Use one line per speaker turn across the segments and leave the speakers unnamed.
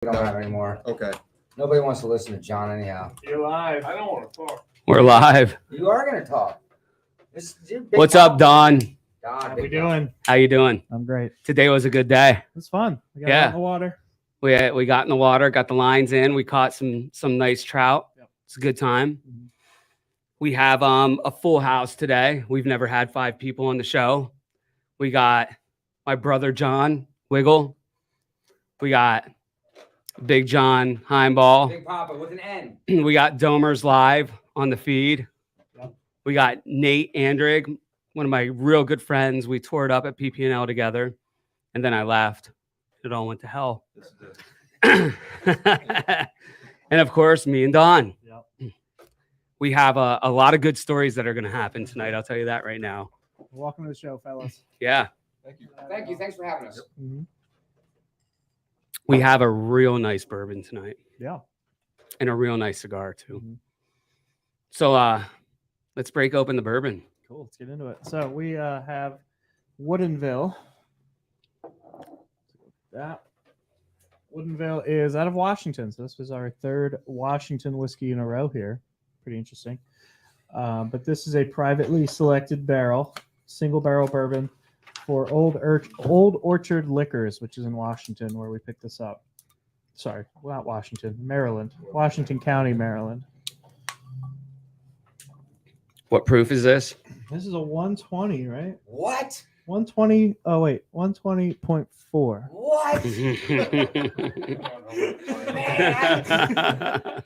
We don't have anymore.
Okay.
Nobody wants to listen to John anyhow.
You're live.
I don't want to talk.
We're live.
You are gonna talk.
What's up, Don?
Don,
How
big
we
Don.
doing?
How you doing?
I'm great.
Today was a good day.
It's fun. We got
Yeah.
out in the water.
We got in the water, got the lines in. We caught some nice trout.
Yep.
It's a good time.
Mhm.
We have a full house today. We've never had 5 people on the show. We got my brother Jon Wiggle. We got Big Jon Heinbach.
Big Papa with an N.
We got Domers live on the feed.
Yep.
We got Nate Anderegg, one of my real good friends. We toured up at PP&L together, and then I left. It all went to hell. And of course, me and Don.
Yep.
We have a lot of good stories that are going to happen tonight. I'll tell you that right now.
Welcome to the show, fellas.
Yeah.
Thank you.
Thank you. Thanks for having us.
Mhm.
We have a real nice bourbon tonight
Yeah.
and a real nice cigar too.
Mhm.
So let's break open the bourbon.
Cool. Let's get into it. So we have Woodinville. That Woodinville is out of Washington. So this was our 3rd Washington whiskey in a row here. Pretty interesting. But this is a privately selected barrel, single barrel bourbon for Old Orchard Liquors, which is in Washington, where we picked this up. Sorry, not Washington, Maryland, Washington County, Maryland.
What proof is this?
This is a 120, right?
What?
120. Oh wait, 120.4.
What? Man, get a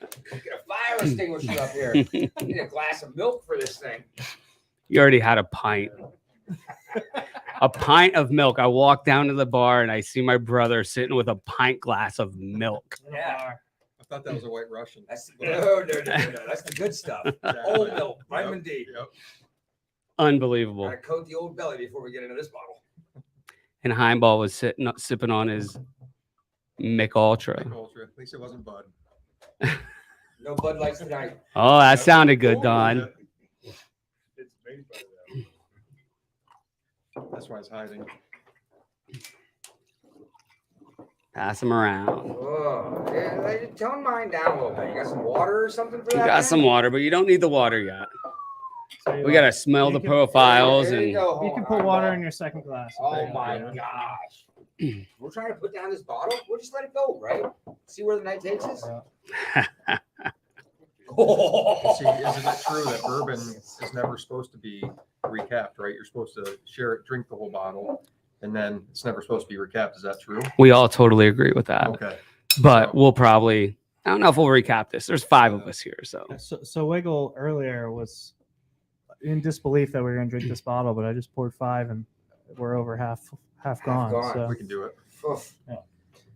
fire extinguisher up here. Need a glass of milk for this thing.
You already had a pint. A pint of milk. I walk down to the bar and I see my brother sitting with a pint glass of milk.
Yeah.
I thought that was a White Russian.
That's no. That's the good stuff. Old milk, vitamin D.
Yep.
Unbelievable.
Gotta coat the old belly before we get into this bottle.
And Heinbach was sipping on his Mick Ultra.
Big Ultra. At least it wasn't Bud.
No Bud Lights tonight.
Oh, that sounded good, Don.
It's made by them.
That's why it's hiding.
Pass them around.
Oh, yeah, tone mine down a little bit. You got some water or something for
We
that?
got
man?
some water, but you don't need the water yet.
So
We got to smell the
You can-
profiles
There you
and
go,
You can
hold
put
on.
water in your second glass.
Oh my gosh. We're trying to put down this bottle. We'll just let it go, right? See where the night takes us.
See, isn't it true that bourbon is never supposed to be recapped, right? You're supposed to share it, drink the whole bottle, and then it's never supposed to be recapped. Is that true?
we all totally agree with that.
Okay.
But we'll probably, I don't know if we'll recap this. There's 5 of us here, so.
So Wiggle earlier was in disbelief that we were going to drink this bottle, but I just poured 5 and we're over half gone.
gone.
We can do it.
Oof.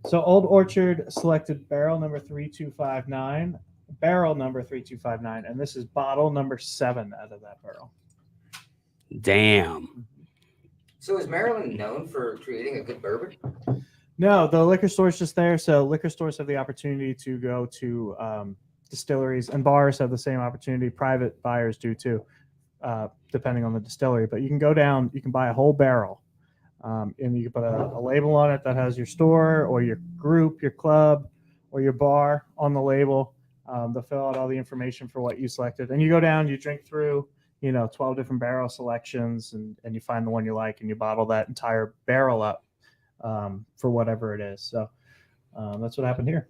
So Old Orchard selected barrel number 3259, barrel number 3259, and this is bottle number 7 out of that barrel.
Damn.
So is Maryland known for creating a good bourbon?
No, the liquor store's just there. So liquor stores have the opportunity to go to distilleries, and bars have the same opportunity. Private buyers do too, depending on the distillery. But you can go down, you can buy a whole barrel, and you can put a label on it that has your store or your group, your club, or your bar on the label. They'll fill out all the information for what you selected, and you go down, you drink through 12 different barrel selections, and you find the one you like, and you bottle that entire barrel up for whatever it is. So that's what happened here.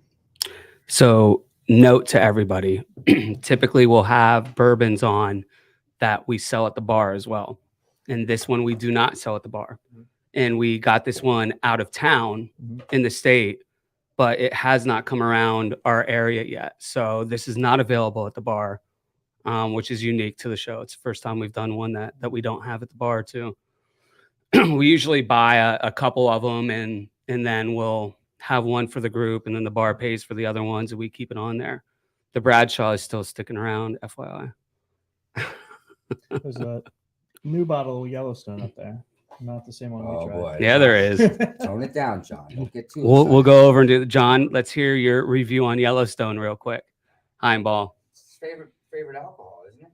So, note to everybody, typically we'll have bourbons on that we sell at the bar as well. And this one we do not sell at the bar. And we got this one out of town in the state, but it has not come around our area yet. So this is not available at the bar, which is unique to the show. It's the first time we've done one that we don't have at the bar too. We usually buy a couple of them and then we'll have one for the group, and then the bar pays for the other ones and we keep it on there. The Bradshaw is still sticking around, FYI.
There's a new bottle of Yellowstone up there. Not the same one we
Oh
tried.
boy.
Yeah, there is.
Tone it down, John. Don't get too
We'll
excited.
go over and do John. Let's hear your review on Yellowstone real quick. Heinbach.
It's his favorite alcohol, isn't it?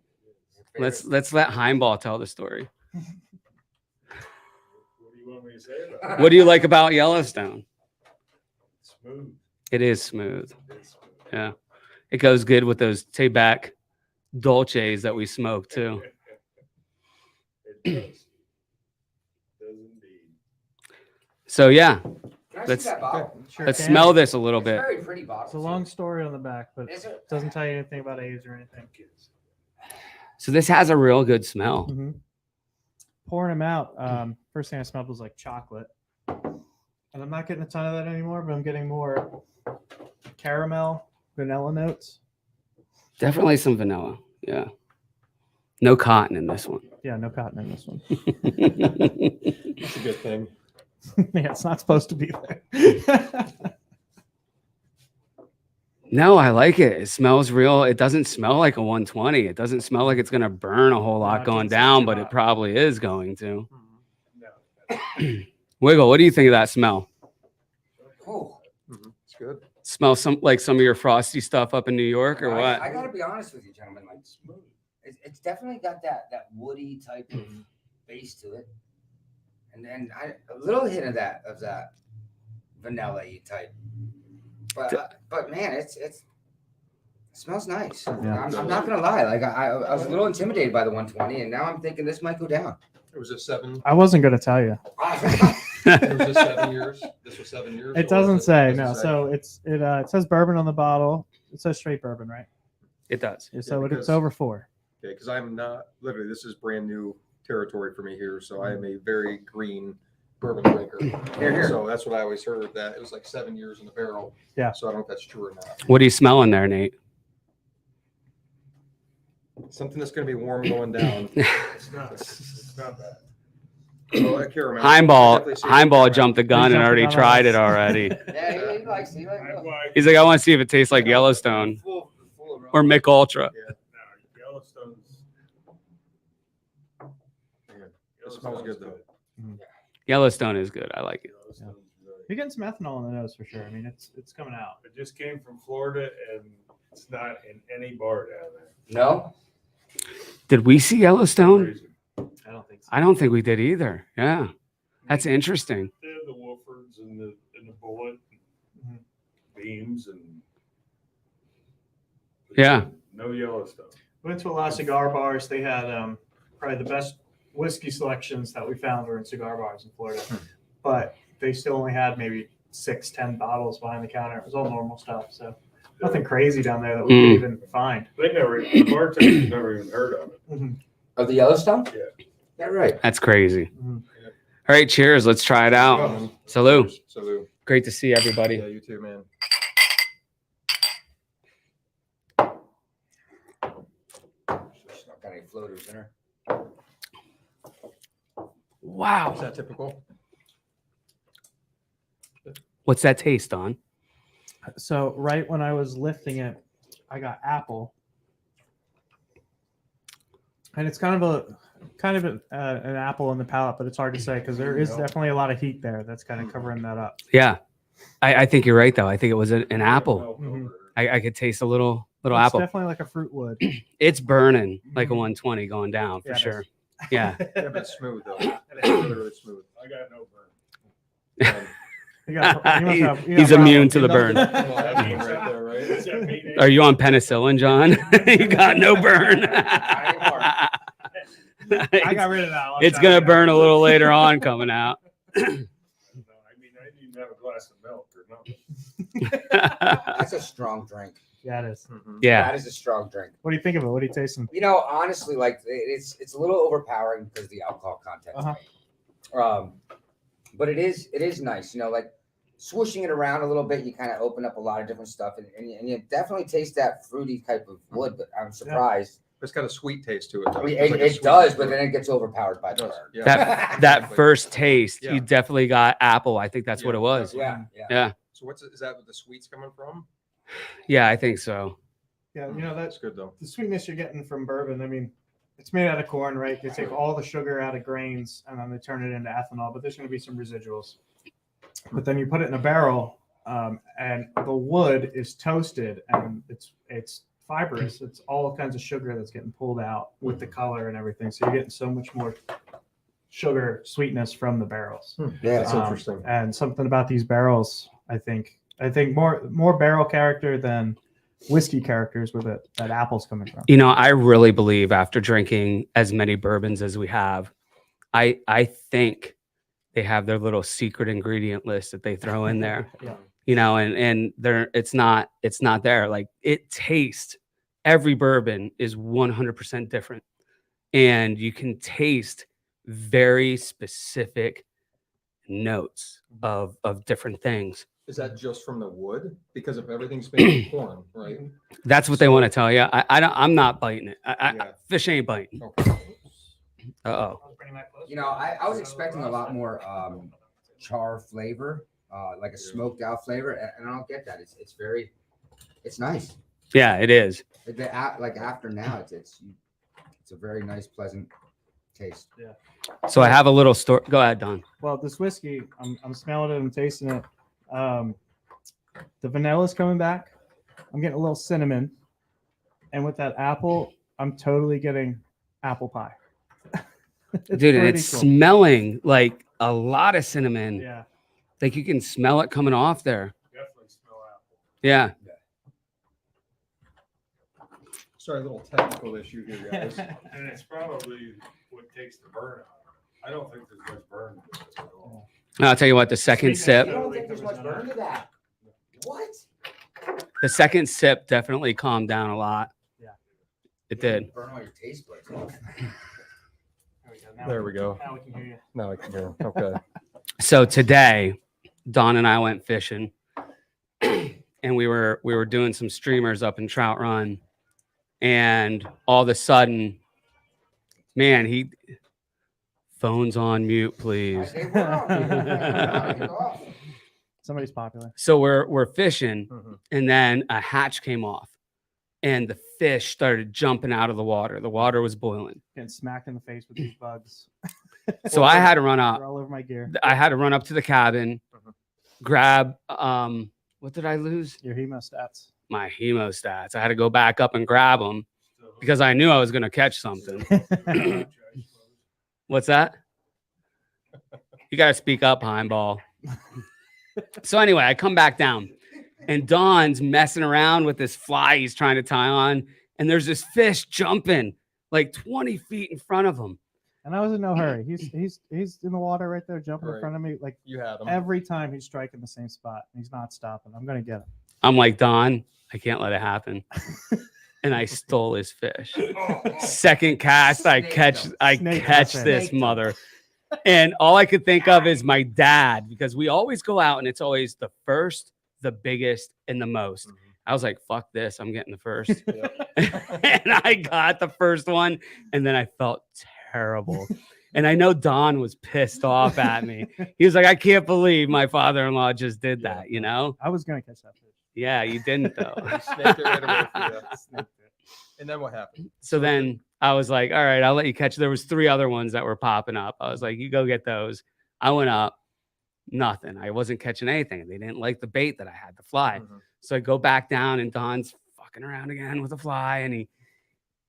Let's let Heinbach tell the story.
What do you want me to say about it?
What do you like about Yellowstone?
Smooth.
It is smooth. Yeah. It goes good with those Tayback Dolces that we smoke too.
It does. Does indeed.
So yeah,
Can I
Let's-
see that bottle?
Sure
let's
can.
smell this a little
It's a
bit.
very pretty bottle.
It's a long story on the back, but
Is
it
it?
doesn't tell you anything about age or anything.
So this has a real good smell.
Mm-hmm. Pouring them out, first thing I smelled was like chocolate. And I'm not getting a ton of that anymore, but I'm getting more caramel, vanilla notes.
Definitely some vanilla. Yeah. No cotton in this one.
Yeah, no cotton in this one.
That's a good thing.
Yeah, it's not supposed to be there.
No, I like it. It smells real. It doesn't smell like a 120. It doesn't smell like it's going to burn a whole
No,
lot
it
going
doesn't seem
down,
too
but it
hot.
probably is going to.
No.
Wiggle, what do you think of that smell?
Oh,
It's good.
Smell some of your frosty stuff up in New York or what?
I gotta be honest with you, gentlemen. Like, it's definitely got that woody type of base to it, and a little hint of that vanilla-y type. But man, it smells nice.
Yeah.
I'm not gonna lie. Like I was a little intimidated by the 120, and now I'm thinking this might go down.
It was just 7.
I wasn't going to tell you.
It was just 7 years. This was 7 years.
It
or
doesn't
was
say,
doesn't
no. So it says bourbon on the bottle. It says straight bourbon, right?
It does.
So
because-
it's over 4.
Okay, because I'm not literally. This is brand new territory for me here, so I am a very green bourbon drinker.
Here.
So that's what I always heard, that it was like 7 years in the barrel.
Yeah.
So I don't know if that's true or not.
What are you smelling there, Nate?
Something that's going to be warm going down.
It's not bad.
Oh, a caramel.
Heinbach
Caramel.
jumped the gun and
jumped the
already
gun on
tried
us.
it already.
Yeah, he likes it.
He's like, I want to see if it tastes like Yellowstone
Full of
or Mick Ultra.
Yeah,
No, Yellowstone's.
it smells good though.
Yellowstone is good. I like it.
Yellowstone's really-
You're getting some ethanol in the nose for sure. I mean, it's coming out.
It just came from Florida and it's not in any bar down there.
No.
Did we see Yellowstone?
Reason.
I don't think so.
I don't think we did either. Yeah. That's interesting.
They have the Wolfords and the Bullet
Mhm.
beams and.
Yeah.
No Yellowstone.
Went to a lot of cigar bars. They had probably the best whiskey selections that we found were in cigar bars in Florida. But they still only had maybe 6-10 bottles behind the counter. It was all normal stuff. So nothing crazy down there that we could even find.
The bartenders never even heard of it.
Of the Yellowstone?
Yeah.
Yeah, right.
That's crazy.
Mhm.
All right. Cheers. Let's try it out. Salute.
Salute.
Great to see everybody.
Yeah, you too, man.
She's not got any floaters in her.
Is
Wow.
that typical?
What's that taste on?
So right when I was lifting it, I got apple, and it's kind of an apple in the palate, but it's hard to say because there is definitely a lot of heat there that's kind of covering that up.
Yeah. I think you're right, though. I think it was an apple.
Milk
Mhm.
over
I could taste a little
It's
apple.
definitely like a fruit wood.
It's burning like a
Mhm.
120 going down for
Yeah, it
sure.
is.
Yeah.
Yeah, but it's smooth though. It's really, really smooth.
I got no burn.
You got- you must have- you
He's
got
immune
problems.
to the burn.
Well, that's one right there, right?
What's that mean?
Are you on penicillin, John? You got no burn.
I got rid of that. I'll
It's
tell
gonna
you.
burn a little later on coming out.
No, I mean, I didn't even have a glass of milk or nothing.
That's a strong drink.
Yeah, it is.
Mhm.
Yeah.
That is a strong drink.
What do you think of it? What are you tasting?
You know, honestly, like it's a little overpowering because of the alcohol content.
Uh-huh.
But it is nice. You know, like swooshing it around a little bit, you kind of open up a lot of different stuff, and you definitely taste that fruity type of wood. But I'm surprised.
It's got a sweet taste to it.
I
Though.
mean,
It's like a
it
sweet
does,
taste
but
to
then
it.
it gets overpowered by
It
the
does,
burn.
yeah.
That
Exactly.
first taste,
Yeah.
you definitely got apple. I think that's what
Yeah,
it was.
Yeah, yeah.
Yeah.
So is that what the sweet's coming from?
Yeah, I think so.
Yeah, you know
That's
that's
good though.
the sweetness you're getting from bourbon. I mean, it's made out of corn, right? They take all the sugar out of grains and then they turn it into ethanol, but there's going to be some residuals. But then you put it in a barrel, and the wood is toasted and it's fibrous. It's all kinds of sugar that's getting pulled out with the color and everything. So you're getting so much more sugar sweetness from the barrels.
Yeah.
That's interesting.
And something about these barrels, I think, I think more barrel character than whiskey characters where that apple's coming from.
You know, I really believe after drinking as many bourbons as we have, I think they have their little secret ingredient list that they throw in there.
Yeah.
You know, and it's not there. Like it tastes, every bourbon is 100% different, and you can taste very specific notes of different things.
Is that just from the wood? Because if everything's made from corn, right?
That's what they want to tell you. I'm not biting it.
Yeah.
Fish ain't biting.
Okay.
Uh-oh.
You know, I was expecting a lot more char flavor, like a smoked out flavor, and I don't get that. It's nice.
Yeah, it is.
Like after now, it's a very nice, pleasant taste.
Yeah.
So I have a little story. Go ahead, Don.
Well, this whiskey, I'm smelling it, I'm tasting it. The vanilla's coming back. I'm getting a little cinnamon, and with that apple, I'm totally getting apple pie.
Dude, and it's
cool.
smelling like a lot of cinnamon.
Yeah.
Like you can smell it coming off there.
Definitely smell apple.
Yeah.
Sorry, a little technical issue here, guys.
And it's probably what takes the burn out. I don't think there's much burn to it at all.
I'll tell you what, the second sip,
I don't think there's much burn to that. What?
the second sip definitely calmed down a lot.
Yeah.
It did.
Burn all your taste buds.
There we go.
Now we can hear you.
Now I can hear. Okay.
So today, Don and I went fishing, and we were doing some streamers up in Trout Run, and all of a sudden, man, he phone's on mute, please.
They were off.
Somebody's popular.
So we're fishing,
Mhm.
and then a hatch came off, and the fish started jumping out of the water. The water was boiling.
Getting smacked in the face with these bugs.
So I had to run up.
They're all over my gear.
I had to run up to the cabin,
Mhm.
grab what did I lose?
Your hemostats.
My hemostats. I had to go back up and grab them because I knew I was going to catch something. What's that? You got to speak up, Heinbach. So anyway, I come back down, and Don's messing around with this fly he's trying to tie on, and there's this fish jumping like 20 feet in front of him.
And I was in no hurry. He's in the water right there, jumping
Right.
in front of me. Like
You had them.
every time he's striking the same spot, and he's not stopping. I'm gonna get him.
I'm like, Don, I can't let it happen. And I stole his fish. Second cast, I catch
Snake
this
Snake them.
mother. And all I could think of is my dad, because we always go out and it's always the first, the biggest, and the most.
Mhm.
I was like, fuck this, I'm getting the first.
Yep.
And I got the first one, and then I felt terrible. And I know Don was pissed off at me. He was like, I can't believe my father-in-law just did
Yeah.
that, you know?
I was gonna catch that fish.
Yeah, you didn't though.
You snaked it right away from you.
Snaked it.
And then what happened?
So then I was like, all right, I'll let you catch. There was 3 other ones that were popping up. I was like, you go get those. I went up, nothing. I wasn't catching anything. They didn't like the bait that I had, the fly.
Mhm.
So I go back down, and Don's fucking around again with the fly, and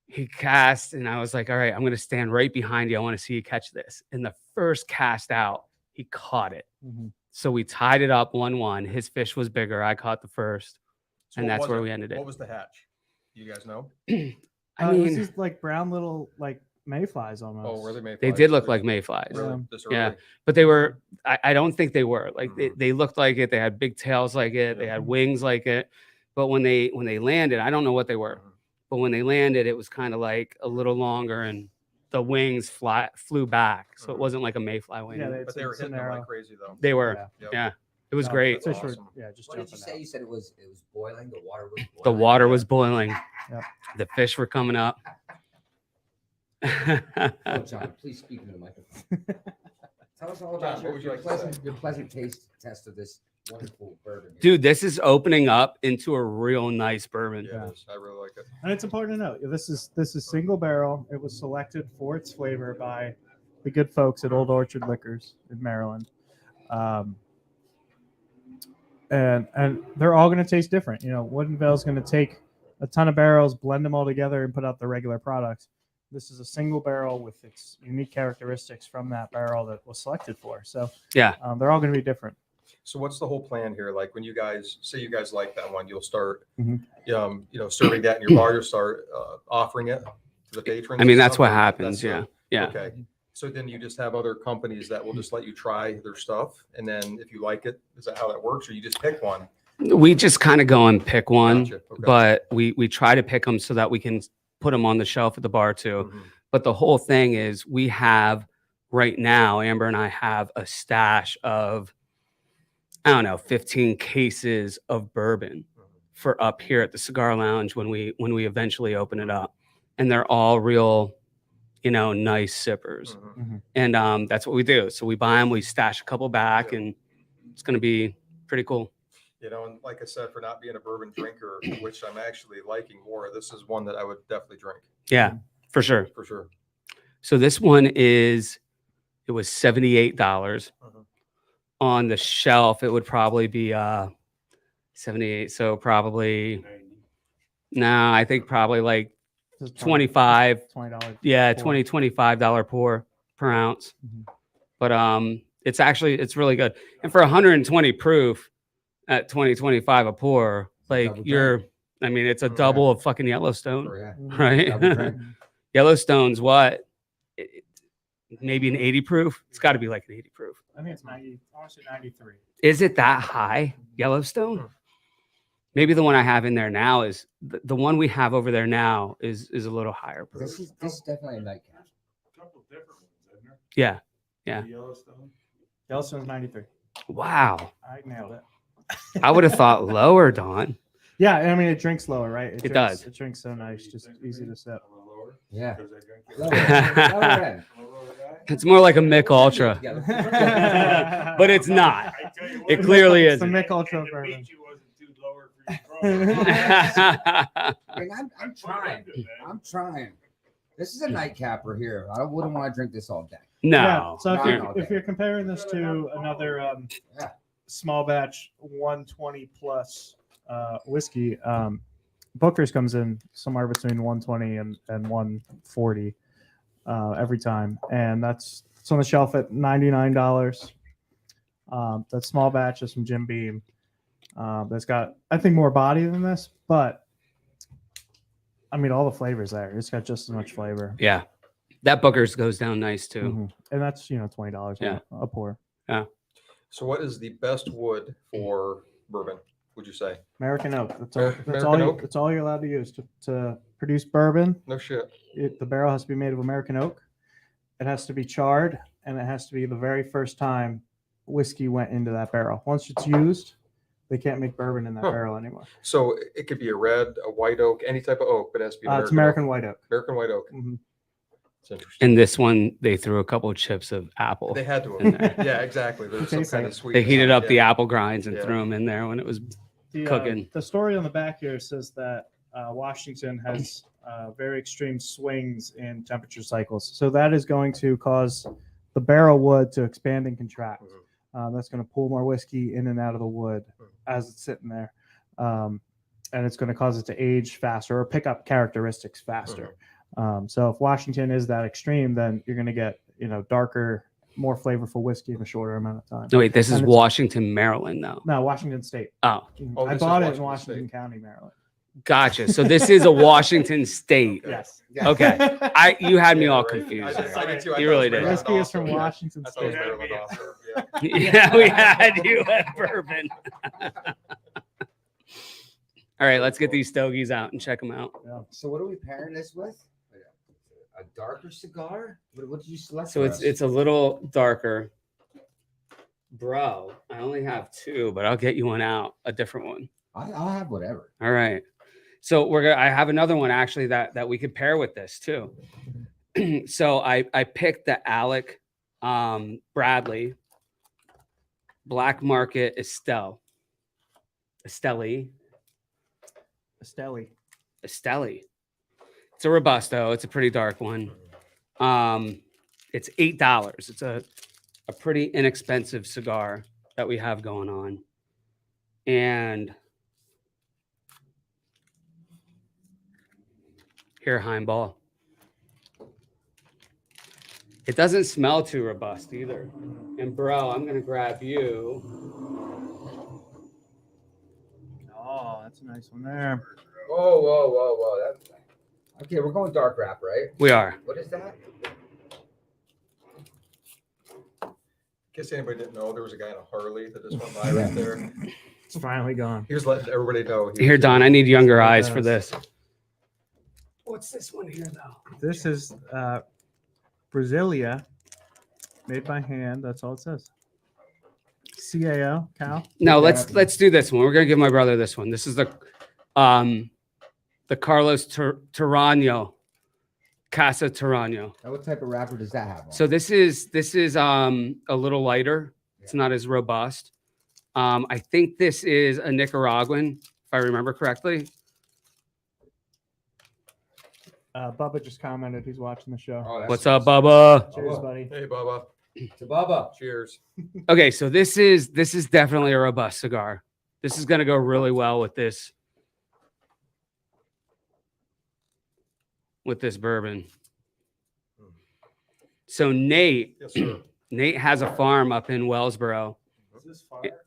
he cast, and I was like, all right, I'm gonna stand right behind you. I want to see you catch this. And the first cast out, he caught it.
Mhm.
So we tied it up 1-1. His fish was bigger. I caught the first,
So
and
what
that's
was
where
it?
we ended it.
What was the hatch? You guys know?
I
It was
mean,
these like brown little like mayflies almost.
Oh, were they mayflies?
they did look like mayflies.
Really?
Yeah.
This
Yeah.
early?
But they were, I don't think they were like,
Mhm.
they looked like it. They had big tails like it. They
Yeah.
had wings like it. But when they landed, I don't know what they were,
Mhm.
but when they landed, it was kind of like a little longer, and the wings flew back. So it
Mhm.
wasn't like a mayfly wing.
Yeah,
But they were hitting them like crazy though.
They were,
Yeah.
Yep.
yeah. It was
No,
great.
Fish were,
Awesome.
yeah, just
What did you
jumping
say?
out.
You said it was boiling. The water was boiling.
The water was boiling.
Yep.
The fish were coming up.
Oh, John, please speak into the microphone. Tell us all about
John, what would you
your
like to say?
pleasant taste test of this wonderful bourbon.
Dude, this is opening up into a real nice bourbon.
Yeah, it is. I really like it.
And it's important to note this is single barrel. It was selected for its flavor by the good folks at Old Orchard Liquors in Maryland, and they're all going to taste different. You know, Woodinville is going to take a ton of barrels, blend them all together, and put out the regular products. This is a single barrel with its unique characteristics from that barrel that was selected for. So
Yeah.
they're all going to be different.
So what's the whole plan here? Like when you guys say you guys like that one, you'll start,
Mhm.
Serving that in your bar. You'll start offering it to the patrons.
I mean,
and
that's
stuff,
what
or
happens.
that's
Yeah.
Okay. So then you just have other companies that will just let you try their stuff, and then if you like it, is that how that works, or you just pick one?
We just kind of go and pick one,
Gotcha. Okay.
but we try to pick them so that we can put them on the shelf at the bar too.
Mhm.
But the whole thing is we have right now, Amber and I have a stash of, I don't know, 15 cases of bourbon for up here at the cigar lounge when we eventually open it up. And they're all real, nice sippers.
Mhm.
And that's what we do. So we buy them, we stash a couple back, and it's going to be pretty cool.
And like I said, for not being a bourbon drinker, which I'm actually liking more, this is one that I would definitely drink
Yeah, for sure.
for sure.
So this one it was $78.
Mhm.
On the shelf, it would probably be 78. So probably, no, I think probably like
This is
$25.
$20.
Yeah,
pour.
$25 pour per ounce.
Mhm.
But it's really good. And for 120 proof at 25 a pour, like
Double
it's a
Mhm.
double of fucking Yellowstone,
Oh, yeah.
right?
Double drink.
Yellowstone's what? Maybe an 80 proof? It's got to be like an 80 proof.
I think it's 90. Honestly, 93.
Is it that high, Yellowstone?
Hmm.
Maybe the one I have in there now is the one we have over there now is a little higher proof.
This is definitely a nightcap.
A couple of different ones, isn't there?
Yeah. Yeah.
The Yellowstone.
Yellowstone's 93.
Wow.
I nailed it.
I would have thought lower, Don.
Yeah, I mean, it drinks lower, right?
It
drinks,
does.
It drinks so nice, just easy to sip.
A little lower.
Yeah.
Because I drink it.
Lower end.
I'm a lower guy.
It's more like a Mick Ultra,
Together.
but it's not.
I tell you
It
what,
clearly
It's the
isn't.
Mick Ultra
and the
bourbon.
Beachy wasn't too lower for your
I mean, I'm trying. I'm trying. This is a nightcapper here. I wouldn't want to drink this all day.
No.
Yeah, so
No,
if you're comparing this to another
Yeah.
small batch 120 plus whiskey, Booker's comes in somewhere between 120 and 140 every time, and it's on the shelf at $99. That small batch is from Jim Beam. That's got, I think, more body than this, but I mean, all the flavors there. It's got just as much flavor.
Yeah. That Booker's goes down nice too.
Mhm. And that's $20
Yeah.
a pour.
So what is the best wood for bourbon, would you say?
American oak. That's
American
all.
oak?
That's all you're allowed to use to produce bourbon.
No shit.
The barrel has to be made of American oak. It has to be charred, and it has to be the very first time whiskey went into that barrel. Once it's used, they can't make bourbon in that
Huh.
barrel anymore.
So it could be a red, a white oak, any type of oak, but it has to be
It's American white oak.
American white oak.
Mhm.
It's interesting.
And this one, they threw a couple of chips of apple.
They had to
in
have.
there.
Yeah, exactly. There's some
tastes
kind
like
of
it.
sweet.
They heated up the apple grinds and
Yeah.
threw them in there when it was
The,
cooking.
The story on the back here says that Washington has very extreme swings in temperature cycles. So that is going to cause the barrel wood to expand and contract. That's going to pull more whiskey in and out of the wood as it's sitting there. And it's going to cause it to age faster or pick up characteristics faster. So if Washington is that extreme, then you're going to get, darker, more flavorful whiskey in a shorter amount of time.
No, wait, this is
And it's-
Washington, Maryland, though.
No, Washington State.
Oh,
Oh,
I
this is
bought it
Washington
in Washington
State.
County, Maryland.
gotcha. So this is a Washington State.
Okay.
Yes.
Yeah.
Okay. You had me
Yeah,
all
right.
confused.
I did too. I
You
thought it
really
was
did.
Maryland
Whiskey is from
also. Yeah.
Washington
I thought it was
State.
Maryland also. Yeah.
Yeah, we had you at bourbon. All right, let's get these stogies out and check them out.
So what are we pairing this with? A darker cigar? What did you select?
So
for
it's
us?
it's a little darker. Bro, I only have two, but I'll get you one out, a different one.
I'll have whatever.
All right. So I have another one actually that we could pair with this too. So I picked the Alec Bradley Black Market Esteli.
Esteli.
Esteli. It's a Robusto. It's a pretty dark one. It's $8. It's a pretty inexpensive cigar that we have going on. And here, Heinbach. It doesn't smell too robust either. And bro, I'm gonna grab you
Nice one there.
Whoa. Okay, we're going dark wrap, right?
We are.
What is that?
In case anybody didn't know, there was a guy in a Harley that just went by right there.
It's finally gone.
He was letting everybody know.
Here, Don, I need younger
It
eyes for
does.
this. What's this one here, though?
This is Brasilia, made by hand. That's all it says. CAO, Cal.
No, let's do this one. We're gonna give my brother this one. This is the Carlos Tarano, Casa Tarano.
Now, what type of wrapper does that have on?
So this is a little lighter. It's not as robust. I think this is a Nicaraguan, if I remember correctly.
Bubba just commented he's watching the show.
Oh, that's
What's up, Bubba?
Cheers, buddy.
Hey, Bubba.
to Bubba.
Cheers.
Okay, so this is definitely a robust cigar. This is gonna go really well with this bourbon. So Nate
Yes, sir.
has a farm up in Wellsboro.
Is this fire?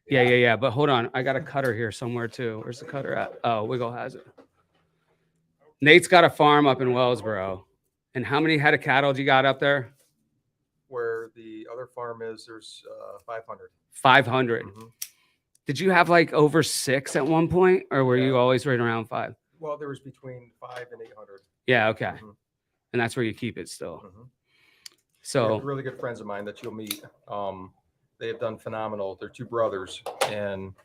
Yeah. But hold on, I got a cutter here somewhere too. Where's the cutter at? Oh, Wiggle has it. Nate's got a farm up in Wellsboro. And how many head of cattle do you got up there?
Where the other farm is, there's 500.
500.
Mhm.
Did you have like over 6 at one point, or were you
Yeah.
always right around 5?
Well, there was between 5 and 800.
Yeah, okay.
Mhm.
And that's where you keep it still.
Mhm.
So
They're really good friends of mine that you'll meet. They have done phenomenal. They're two brothers, and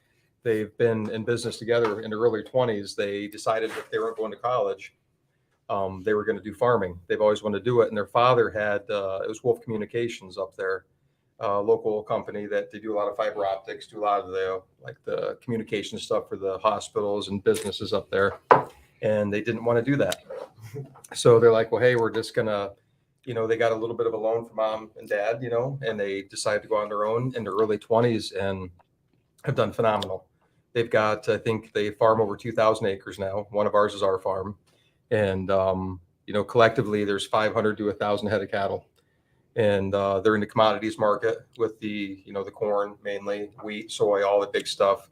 they've been in business together in their early 20s. They decided if they weren't going to college, they were going to do farming. They've always wanted to do it. And their father had, it was Wolf Communications up there, a local company that they do a lot of fiber optics, do a lot of the communication stuff for the hospitals and businesses up there. And they didn't want to do that. So they're like, well, hey, we're just going to, they got a little bit of a loan from mom and dad, and they decided to go on their own in their early 20s and have done phenomenal. They've got, I think they farm over 2,000 acres now. One of ours is our farm. And, collectively there's 500 to 1,000 head of cattle. And they're in the commodities market with the corn, mainly wheat, soy, all the big stuff.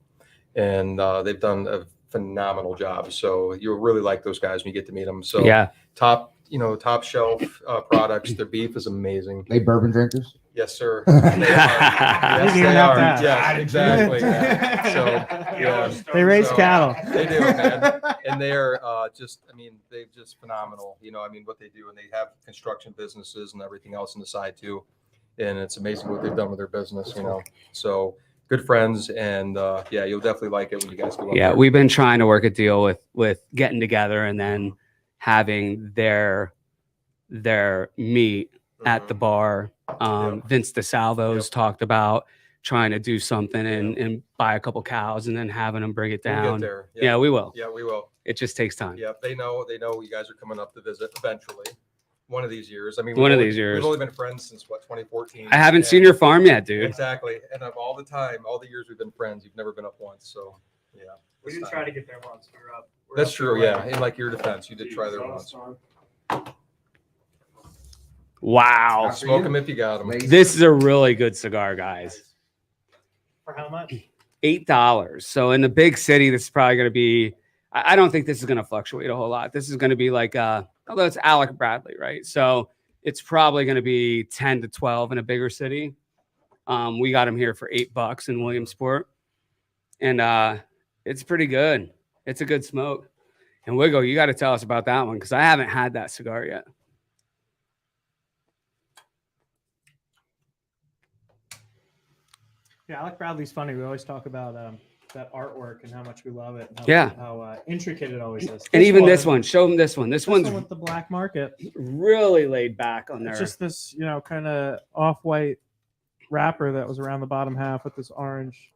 And they've done a phenomenal job. So you'll really like those guys when you get to meet them. So
yeah,
top shelf products. Their beef is amazing.
They bourbon drinkers?
Yes, sir. They are. Yes,
Didn't even
they
have
are.
that.
Yes, exactly. Yeah. So, yeah.
They raise
So-
cattle.
They do, man. And they're they're just phenomenal. What they do, and they have construction businesses and everything else on the side too. And it's amazing what they've done with their business, So good friends, and you'll definitely like it when you guys go up
yeah.
there.
We've been trying to work a deal with getting together and then having their meet at the bar.
Yep.
Vince DeSalvo's
Yep.
talked about trying to do something and buy a couple cows and then having them bring it
We'll
down.
get there.
Yeah, we will.
Yeah, we will.
It just takes time.
Yeah, they know you guys are coming up to visit eventually. One of these years.
One of
we've
these years.
We've only been friends since 2014.
I haven't seen
And-
your farm yet, dude.
Exactly. And of all the years we've been friends, you've never been up once. So yeah.
We
this
did
time.
try to get there once. We were up.
That's true. Yeah. In like your defense, you did try there once.
Wow.
After
Smoke
you.
them if you got them.
This is a really good cigar, guys.
For how much?
$8. So in the big city, this is probably going to be, I don't think this is going to fluctuate a whole lot. This is going to be like, although it's Alec Bradley, right? So it's probably going to be 10 to 12 in a bigger city. We got him here for $8 in Williamsport. And it's pretty good. It's a good smoke. And Wiggle, you got to tell us about that one because I haven't had that cigar yet.
Yeah, Alec Bradley's funny. We always talk about that artwork and how much we love it. And how intricate it always is.
And even this one, show them this one. This one's
with the black market.
really laid back on there.
It's just this, kind of off-white wrapper that was around the bottom half with this orange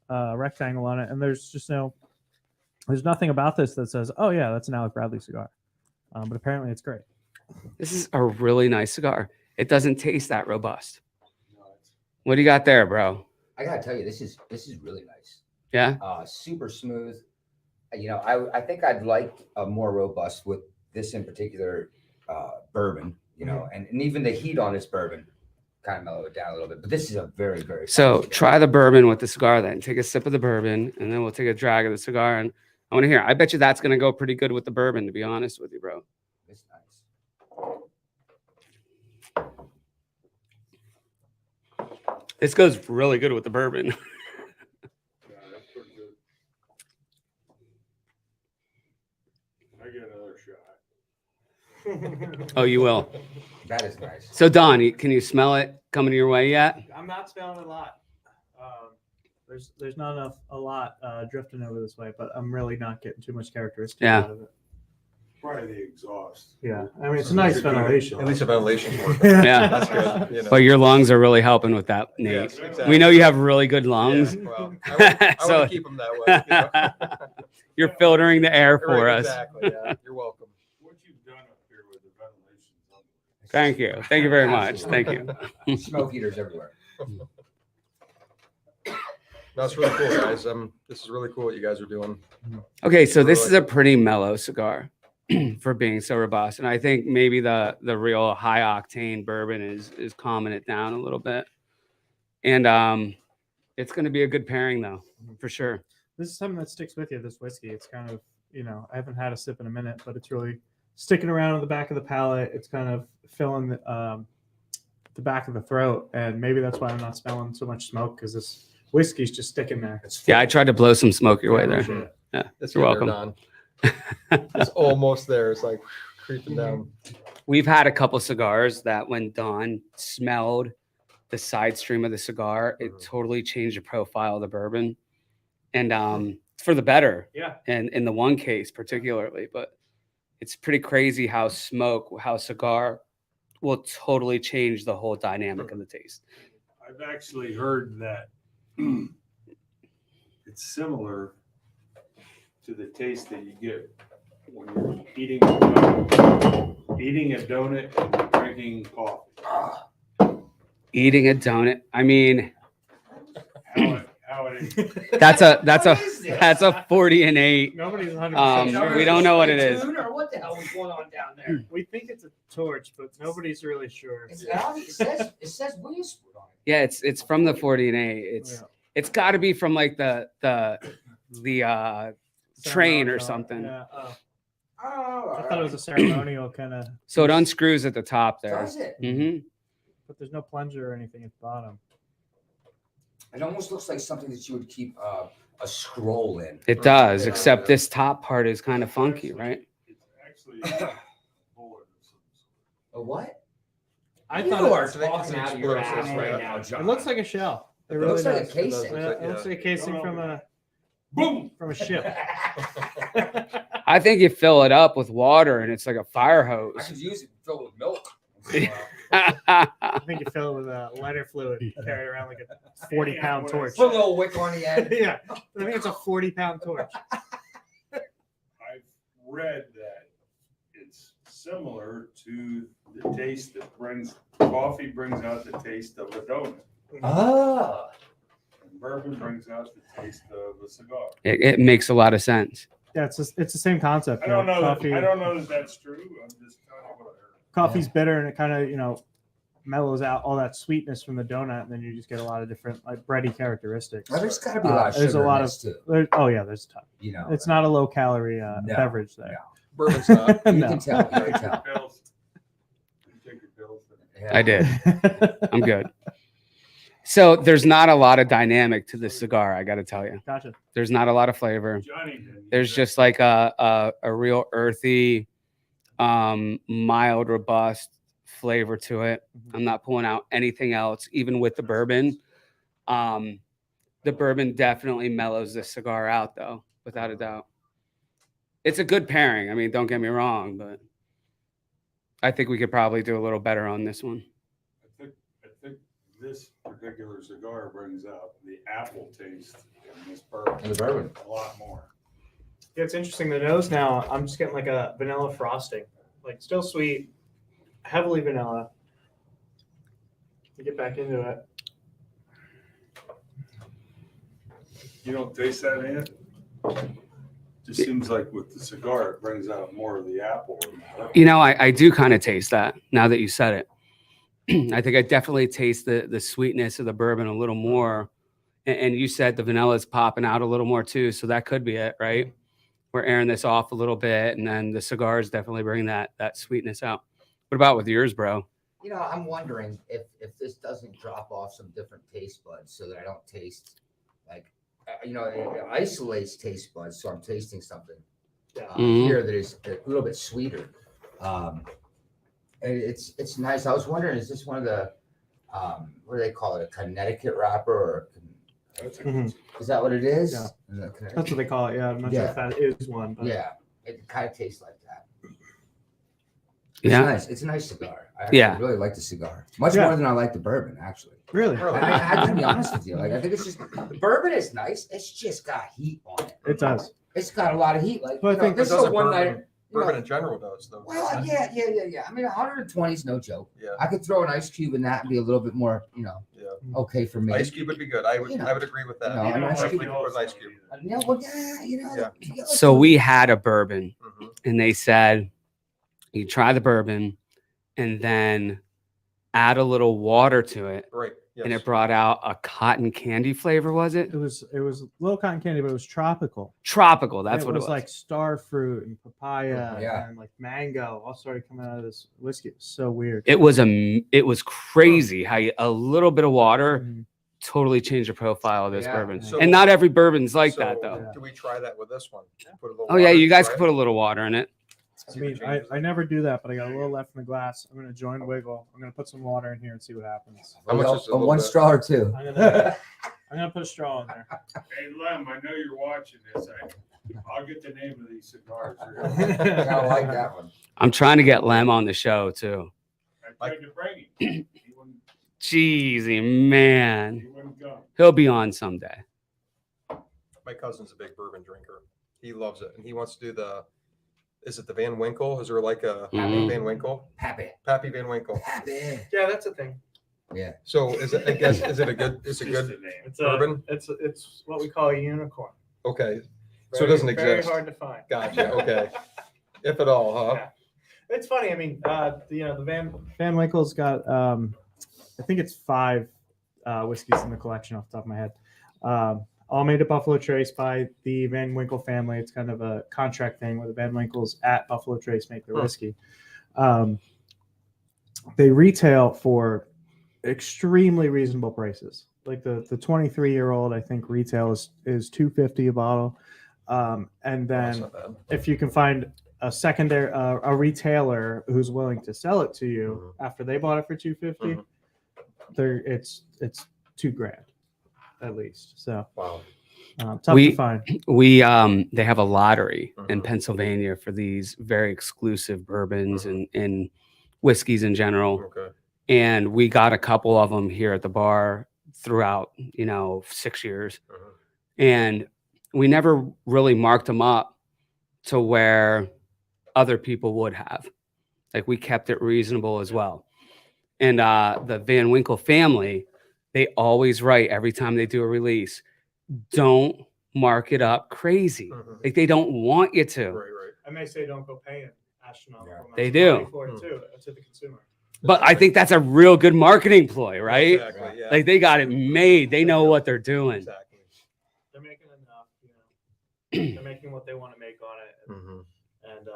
rectangle on it. And there's just there's nothing about this that says, oh yeah, that's an Alec Bradley cigar. But apparently it's great.
This is a really nice cigar. It doesn't taste that robust. What do you got there, bro?
I gotta tell you, this is really nice.
Yeah.
Super smooth. I think I'd like a more robust with this in particular bourbon. And even the heat on this bourbon kind of mellow it down a little bit. But this is a very, very.
So
fine
try the bourbon with the cigar then. Take a sip of the bourbon, and then we'll take a drag of the cigar. And I want to hear. I bet you that's going to go pretty good with the bourbon, to be honest with you, bro.
It's nice.
This goes really good with the bourbon.
Yeah, that's pretty good. I get another shot.
Oh, you will.
That is nice.
So Don, can you smell it coming your way yet?
I'm not smelling a lot. There's not a lot drifting over this way, but I'm really not getting too much characteristic
Yeah.
out of it.
Probably the exhaust.
Yeah, I mean it's a nice ventilation.
At least the ventilation works.
Yeah.
That's good. You know.
But your lungs are really helping with that, Nate.
Yes, exactly.
We know you have really good lungs.
Yeah, well, I
So-
want to keep them that way. You know?
You're filtering the air for
Right,
us.
Exactly. Yeah. You're welcome.
What you've done up here with the ventilation is unbelievable.
Thank you. Thank you very much. Thank you.
Smoke eaters everywhere.
That's really cool, guys. This is really cool what you guys are doing.
Okay, so this is a pretty mellow cigar for being so robust, and I think maybe the real high octane bourbon is calming it down a little bit, and it's going to be a good pairing though, for sure.
This is something that sticks with you. This whiskey, it's kind of I haven't had a sip in a minute, but it's really sticking around on the back of the palate. It's kind of filling the back of the throat, and maybe that's why I'm not smelling so much smoke because this whiskey's just sticking there.
Yeah, I tried to blow some smoke your way
Yeah,
there.
sure.
Yeah,
It's
you're
getting
welcome.
there, Don. It's almost there. It's like creeping down.
We've had a couple cigars that when Don smelled the side stream of the cigar, it totally changed the profile of the bourbon, and it's for the better.
Yeah.
And in the one case particularly, but it's pretty crazy how cigar will totally change the whole dynamic of the taste.
I've actually heard that it's similar to the taste that you get when you're eating a donut and drinking coffee.
Eating a donut. I mean,
How it is.
that's
What is this?
a 40 and 8.
Nobody's 100%
We don't know what it is.
Or what the hell was going on down there?
We think it's a torch, but nobody's really sure.
It says Williamsport on it.
Yeah, it's from the 40 and 8. It's got to be from like the train or something.
Yeah.
Oh,
I thought it was a ceremonial kind of,
So it unscrews at the top there.
Does it?
Hmm.
but there's no plunger or anything at the bottom.
It almost looks like something that you would keep a scroll in.
It does, except this top part is kind of funky, right?
It's actually a bullet of some sort.
A what?
I
You
thought
are
it's an
talking out of your
explosive,
ass
right?
right now, John.
it looks like a shell. It
It
really
looks like a
does.
casing.
Yeah, it looks like a casing from a
Boom!
ship.
I think you fill it up with water and it's like a fire
I
hose.
could use it filled with milk.
I think you fill it with a lighter fluid, carry it around like a 40-pound torch.
Put a little wick on the end.
Yeah, I think it's a 40-pound torch.
I've read that it's similar to the taste that coffee brings out the taste of a donut.
Oh.
And bourbon brings out the taste of a cigar.
It makes a lot of sense.
Yeah, it's the same concept.
I don't know
Coffee,
that that's true. I'm just telling you what I heard.
coffee's bitter and it kind of, mellows out all that sweetness from the donut, and then you just get a lot of different like bready characteristics.
Well, there's got to be a lot of
There's a
sugar
lot
in
of
this, too.
there's a ton. It's not a low calorie
No,
beverage there.
Bourbon's not.
You
No.
can tell. You can
Take your
tell.
pills. You take your pills.
Yeah.
I did. I'm good. So there's not a lot of dynamic to this cigar, I got to tell you.
Gotcha.
There's not a lot of flavor.
Johnny didn't.
There's just like a real earthy, mild, robust flavor to it. I'm not pulling out anything else, even with the bourbon. The bourbon definitely mellows this cigar out, though, without a doubt. It's a good pairing. I mean, don't get me wrong, but I think we could probably do a little better on this one.
I think this particular cigar brings out the apple taste in this bourbon.
In the bourbon.
A lot more.
Yeah, it's interesting. The nose now, I'm just getting like a vanilla frosting, like still sweet, heavily vanilla. You get back into it.
You don't taste that in it? Just seems like with the cigar, it brings out more of the apple.
You know, I do kind of taste that now that you said it. I think I definitely taste the sweetness of the bourbon a little more. And you said the vanilla is popping out a little more too, so that could be it, right? We're airing this off a little bit, and then the cigars definitely bring that sweetness out. What about with yours, bro?
You know, I'm wondering if this doesn't drop off some different taste buds so that I don't taste like, you know, it isolates taste buds. So I'm tasting something here that is a little bit sweeter. And it's nice. I was wondering, is this one of the, what do they call it? A Connecticut wrapper or is that what it is?
Yeah.
That's
That's what they call it. Yeah, I'm not sure if that is one. But.
Yeah, it kind of tastes like that. It's
Yeah.
nice. It's a nice cigar. I actually really like the cigar. Much more than I like the bourbon, actually.
Really?
I have to be honest with you. Like, I think it's just the bourbon is nice. It's just got heat on it.
It does.
It's got a lot of heat. Like,
Well, I
you know,
think
this is a one night.
Bourbon in general does, though.
Well, yeah. I mean, 120 is no joke.
Yeah.
I could throw an ice cube in that and be a little bit more, you know, okay for me.
Ice cube would be good. I would agree with that.
You know, an ice cube.
Definitely put an ice cube.
Yeah, well, yeah, you know.
Yeah.
So we had a bourbon,
Mhm.
and they said you try the bourbon, and then add a little water to it,
Right. Yes.
and it brought out a cotton candy flavor. Was it?
It was a little cotton candy, but it was tropical.
Tropical. That's
it
what
was.
It was.
Like star fruit and papaya
Yeah.
and like mango all started coming out of this whiskey. It was so weird.
It was crazy how a little bit of water
Mhm.
totally changed the profile of this
Yeah.
bourbon.
So-
And not every bourbon's like
So,
that though.
Yeah.
Do we try that with this one? Put a little
Oh yeah,
water,
you guys
try
could
it?
put a little water in it.
I
See
mean,
what changes.
I never do that, but I got a little left in the glass. I'm gonna join Wiggle. I'm gonna put some water in here and see what happens.
How much is a
On
little
one
bit?
straw or two?
I'm gonna put a straw in there.
Hey, Lem, I know you're watching this. I'll get the name of these cigars.
I like that one.
I'm trying to get Lem on the show too.
I tried to bring him.
Jeezy man,
He wouldn't come.
he'll be on someday.
My cousin's a big bourbon drinker. He loves it, and he wants to do the. Is it the Van Winkle? Is there like a
Mhm.
Van Winkle?
Happy.
Pappy Van Winkle.
Happy.
Yeah, that's a thing.
Yeah.
So is it? I guess is it a good? Is it
Just
good
the name.
It's
bourbon?
it's what we call a unicorn.
Okay, so it doesn't
Very
exist.
hard to find.
Gotcha. Okay, if at all, huh?
Yeah. It's funny. I mean, the Van Winkle's got I think it's 5 whiskeys in the collection off the top of my head. All made at Buffalo Trace by the Van Winkle family. It's kind of a contract thing where the Van Winkles at Buffalo Trace make their whiskey. They retail for extremely reasonable prices. Like the 23-year-old, I think retail is $2.50 a bottle. And
That's
then
not bad.
if you can find a secondary a retailer who's willing to sell it to you after they bought it for $2.50, it's $2,000 at least. So
Wow.
tough to find.
They have a lottery in
Mhm.
Pennsylvania for these very exclusive bourbons and whiskeys in general.
Okay.
And we got a couple of them here at the bar throughout, 6 years.
Mhm.
And we never really marked them up to where other people would have. Like we kept it reasonable as well. And the Van Winkle family, they always write every time they do a release, don't mark it up crazy.
Mhm.
Like they don't want you to.
Right. Right.
I may say don't go paying astronomical amounts
They
of
do.
money for it to the consumer.
But I think that's a real good marketing ploy, right?
Exactly. Yeah.
Like they got it made. They know what they're doing.
Exactly.
They're making enough, they're making what they want to make on it
Mhm.
and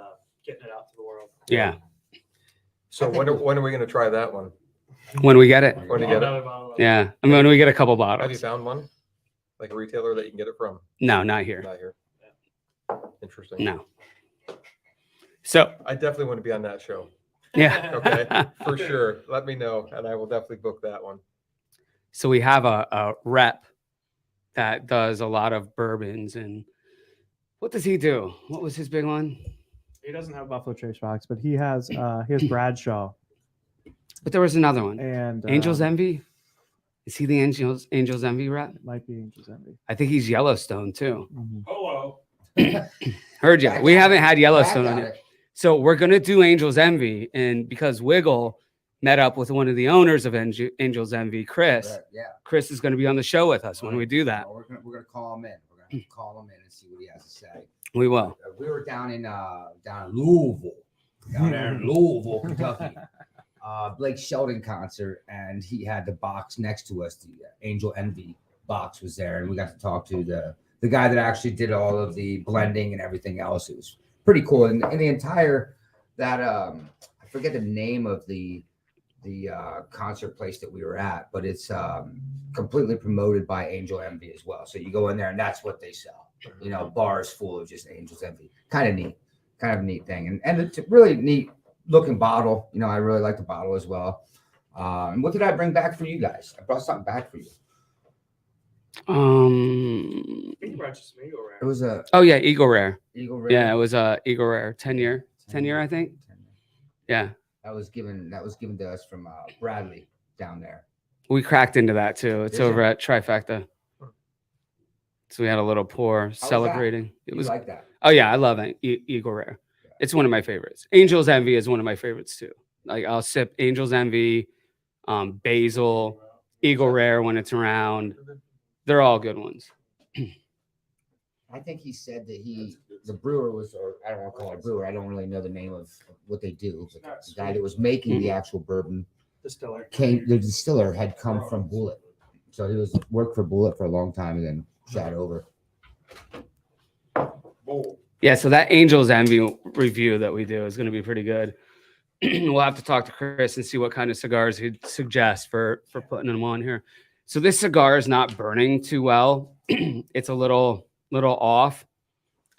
getting it out to the world.
Yeah.
So when are we going to try that one?
When we get it.
When do you get it?
Another bottle of-
Yeah. I mean, when we get a couple
Have you
bottles.
found one? Like a retailer that you can get it from?
No, not here.
Not here. Interesting.
No. So,
I definitely want to be on that show.
yeah.
Okay. For sure. Let me know, and I will definitely book that one.
So we have a rep that does a lot of bourbons. And what does he do? What was his big one?
He doesn't have Buffalo Trace box, but he has Bradshaw
But there was another one.
and
Angel's Envy. Is he the Angel's Envy rep?
might be Angel's Envy.
I think he's Yellowstone too.
Mhm.
Hello.
Heard you.
I
We
got
haven't had Yellowstone
I
on
got
it. So we're gonna do Angel's Envy, and because Wiggle met up with one of the owners of Angel's Envy, Chris.
Right, yeah.
Chris is going to be on the show with us when we do that.
Well, we're gonna call him in. We're gonna call him in and see what he has to say.
We will.
We were down in Louisville, down there in Louisville, Kentucky, Blake Shelton concert, and he had the box next to us. The Angel Envy box was there, and we got to talk to the guy that actually did all of the blending and everything else. It was pretty cool. And the entire that I forget the name of the concert place that we were at, but it's completely promoted by Angel Envy as well. So you go in there and that's what they sell. You know, bars full of just Angel's Envy. Kind of neat thing. And it's a really neat looking bottle. You know, I really like the bottle as well. And what did I bring back for you guys? I brought something back for you.
I think you brought you some Eagle Rare.
It was a
Oh yeah, Eagle Rare.
Eagle Rare.
Yeah, it was a Eagle Rare 10 year, I think. Yeah,
That was given to us from Bradley down there.
we cracked into that too. It's
Did
over
you?
at Trifecta. So we had a little pour
that?
celebrating. It
You
was
like that.
Oh yeah, I love it. Eagle Rare. It's one of my favorites. Angel's Envy is one of my favorites too. Like I'll sip Angel's Envy, Basil, Eagle Rare when it's around. They're all good ones.
I think he said that the brewer was, or I don't want to call it a brewer. I don't really know the name of what they do. But the guy that was making the actual bourbon
Distiller.
the distiller had come from Bullet. So he worked for Bullet for a long time and then shot over.
Bold.
Yeah, so that Angel's Envy review that we do is going to be pretty good. We'll have to talk to Chris and see what kind of cigars he'd suggest for putting them on here. So this cigar is not burning too well. It's a little off.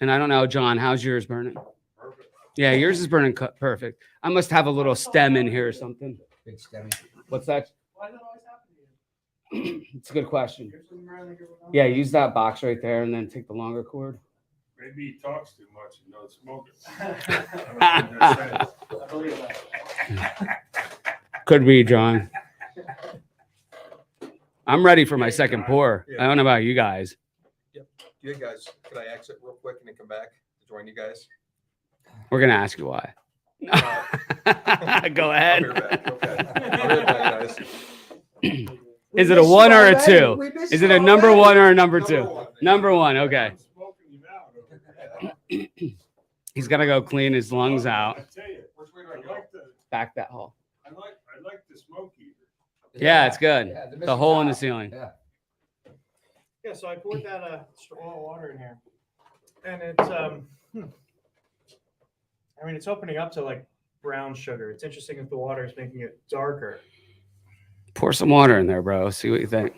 And I don't know, John, how's yours burning?
Perfect.
Yeah, yours is burning perfect. I must have a little stem in here or something.
Big stem.
What's that?
Why does that always happen to you?
It's a good question. Yeah, use that box right there and then take the longer cord.
Maybe he talks too much and don't smoke it. I don't understand.
I believe that.
Could be, John. I'm ready for my second pour. I don't know about you guys.
You guys, can I exit real quick and then come back to join you guys?
We're going to ask you why. Go
I'll
ahead.
be right back. Okay. I'll be right back, guys.
Is it a 1 or a 2? Is it a number 1 or a number 2? Number 1, okay.
I'm smoking you out over there.
He's got to go clean his lungs out.
I tell you,
Which way do
I
I go?
like the
Back that hole.
I like the smoke eater.
Yeah, it's good.
Yeah,
The
Mr.
hole in the
Top.
ceiling.
Yeah.
Yeah, so I poured that straw of water in here, and it's I mean, it's opening up to like brown sugar. It's interesting if the water is making it darker.
Pour some water in there, bro. See what you think.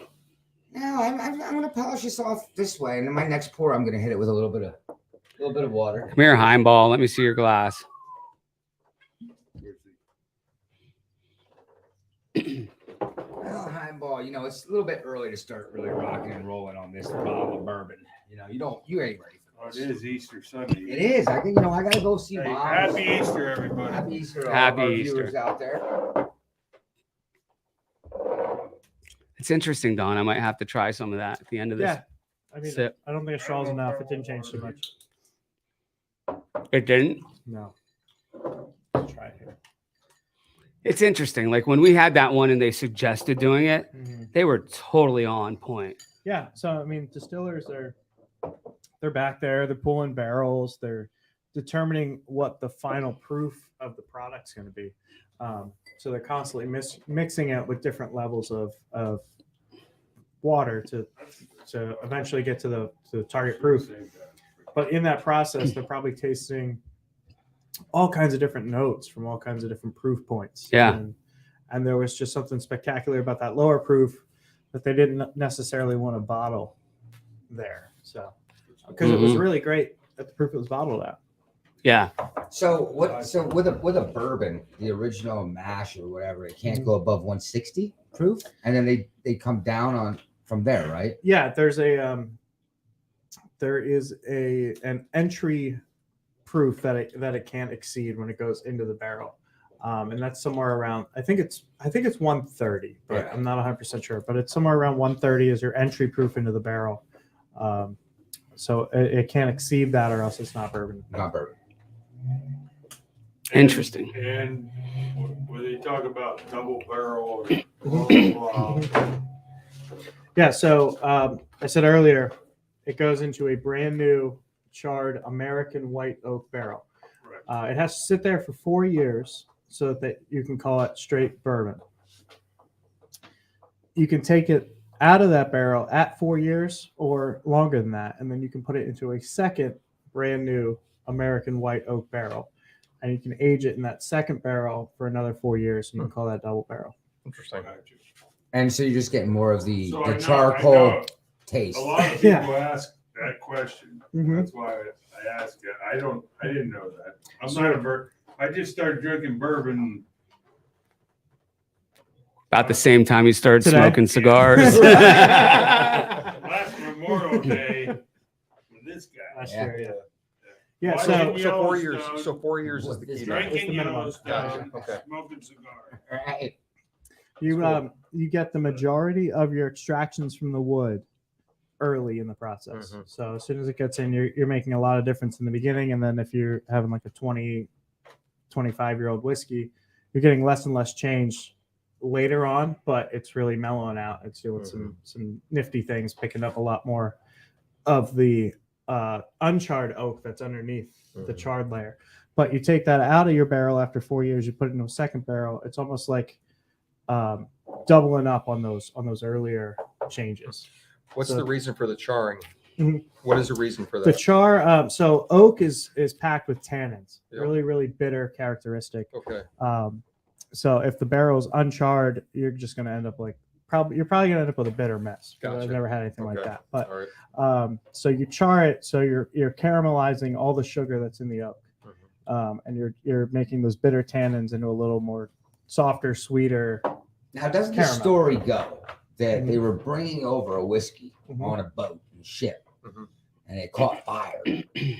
No, I'm gonna polish this off this way, and then my next pour, I'm gonna hit it with a little bit of water.
Come here, Heinbach. Let me see your glass.
Well, Heinbach, you know, it's a little bit early to start really rocking and rolling on this bottle of bourbon. You know, you ain't ready
Oh,
for
it
this.
is Easter Sunday.
It is. I gotta go see
Hey,
Mom.
happy Easter, everybody.
Happy Easter, to all
Happy
of our
Easter.
viewers out there.
It's interesting, Don. I might have to try some of that at the end of this.
Yeah, I mean,
Sip.
I don't think a straw's enough. It didn't change too much.
It didn't?
No. Let's try it here.
It's interesting. Like when we had that one and they suggested doing it,
Mhm.
they were totally on point.
Yeah, so I mean, distillers they're back there. They're pulling barrels. They're determining what the final proof of the product's going to be. So they're constantly mixing it with different levels of water to eventually get to the target proof. But in that process, they're probably tasting all kinds of different notes from all kinds of different proof points.
Yeah.
And there was just something spectacular about that lower proof that they didn't necessarily want to bottle there. So, because it was really great at the proof it was bottled at.
Yeah.
So with a bourbon, the original mash or whatever, it can't go above 160 proof, and then they come down on from there, right?
Yeah, there is an entry proof that it can't exceed when it goes into the barrel, and that's somewhere around. I think it's 130, but
Yeah.
I'm not 100% sure. But it's somewhere around 130 is your entry proof into the barrel. So it can't exceed that, or else it's not bourbon.
Not bourbon.
Interesting.
And when they talk about double barrel, blah, blah, blah,
Yeah. So I said earlier, it goes into a brand new charred American white oak barrel.
right.
It has to sit there for 4 years so that you can call it straight bourbon. You can take it out of that barrel at 4 years or longer than that, and then you can put it into a second brand new American white oak barrel, and you can age it in that second barrel for another 4 years, and you can call that double barrel.
Interesting.
And so you're just getting more of the,
So I know-
charcoal
I know
taste.
A lot of people
Yeah.
ask that question.
Mhm.
That's why I asked it. I didn't know that. I'm not I just started drinking bourbon.
About the same time you started
Today?
smoking cigars.
Last Memorial Day with this guy.
Last
Yeah.
year, yeah. Yeah,
Why
so
didn't we-
So 4 years.
Yellowstone.
So 4 years is the key.
It's
Drinking
the minimum.
Yellowstone,
Gotcha. Okay.
smoking cigar.
Right.
you get the majority of your extractions from the wood early in the process.
Mhm.
So as soon as it gets in, you're making a lot of difference in the beginning, and then if you're having like a 25-year-old whiskey, you're getting less and less change later on, but it's really mellowing out. It's doing some nifty things, picking up a lot more of the uncharred oak that's underneath the
Mhm.
charred layer. But you take that out of your barrel after 4 years, you put it into a second barrel. It's almost like doubling up on those earlier changes.
What's
So-
the reason for the charring?
Mhm.
What is the reason for
The
that?
char, so oak is packed with tannins,
Yeah.
really bitter characteristic.
Okay.
So if the barrel's uncharred, you're just going to end up you're probably going to end up with a bitter mess. 'Cause I've
Gotcha.
never had anything like
Okay.
that. But
All right.
so you char it, so you're caramelizing all the sugar that's in the oak, and you're making those bitter tannins into a little more softer, sweeter.
Now, doesn't the
Caramel.
story go that they were bringing over a whiskey
Mhm.
on a boat and ship,
Mhm.
and it caught fire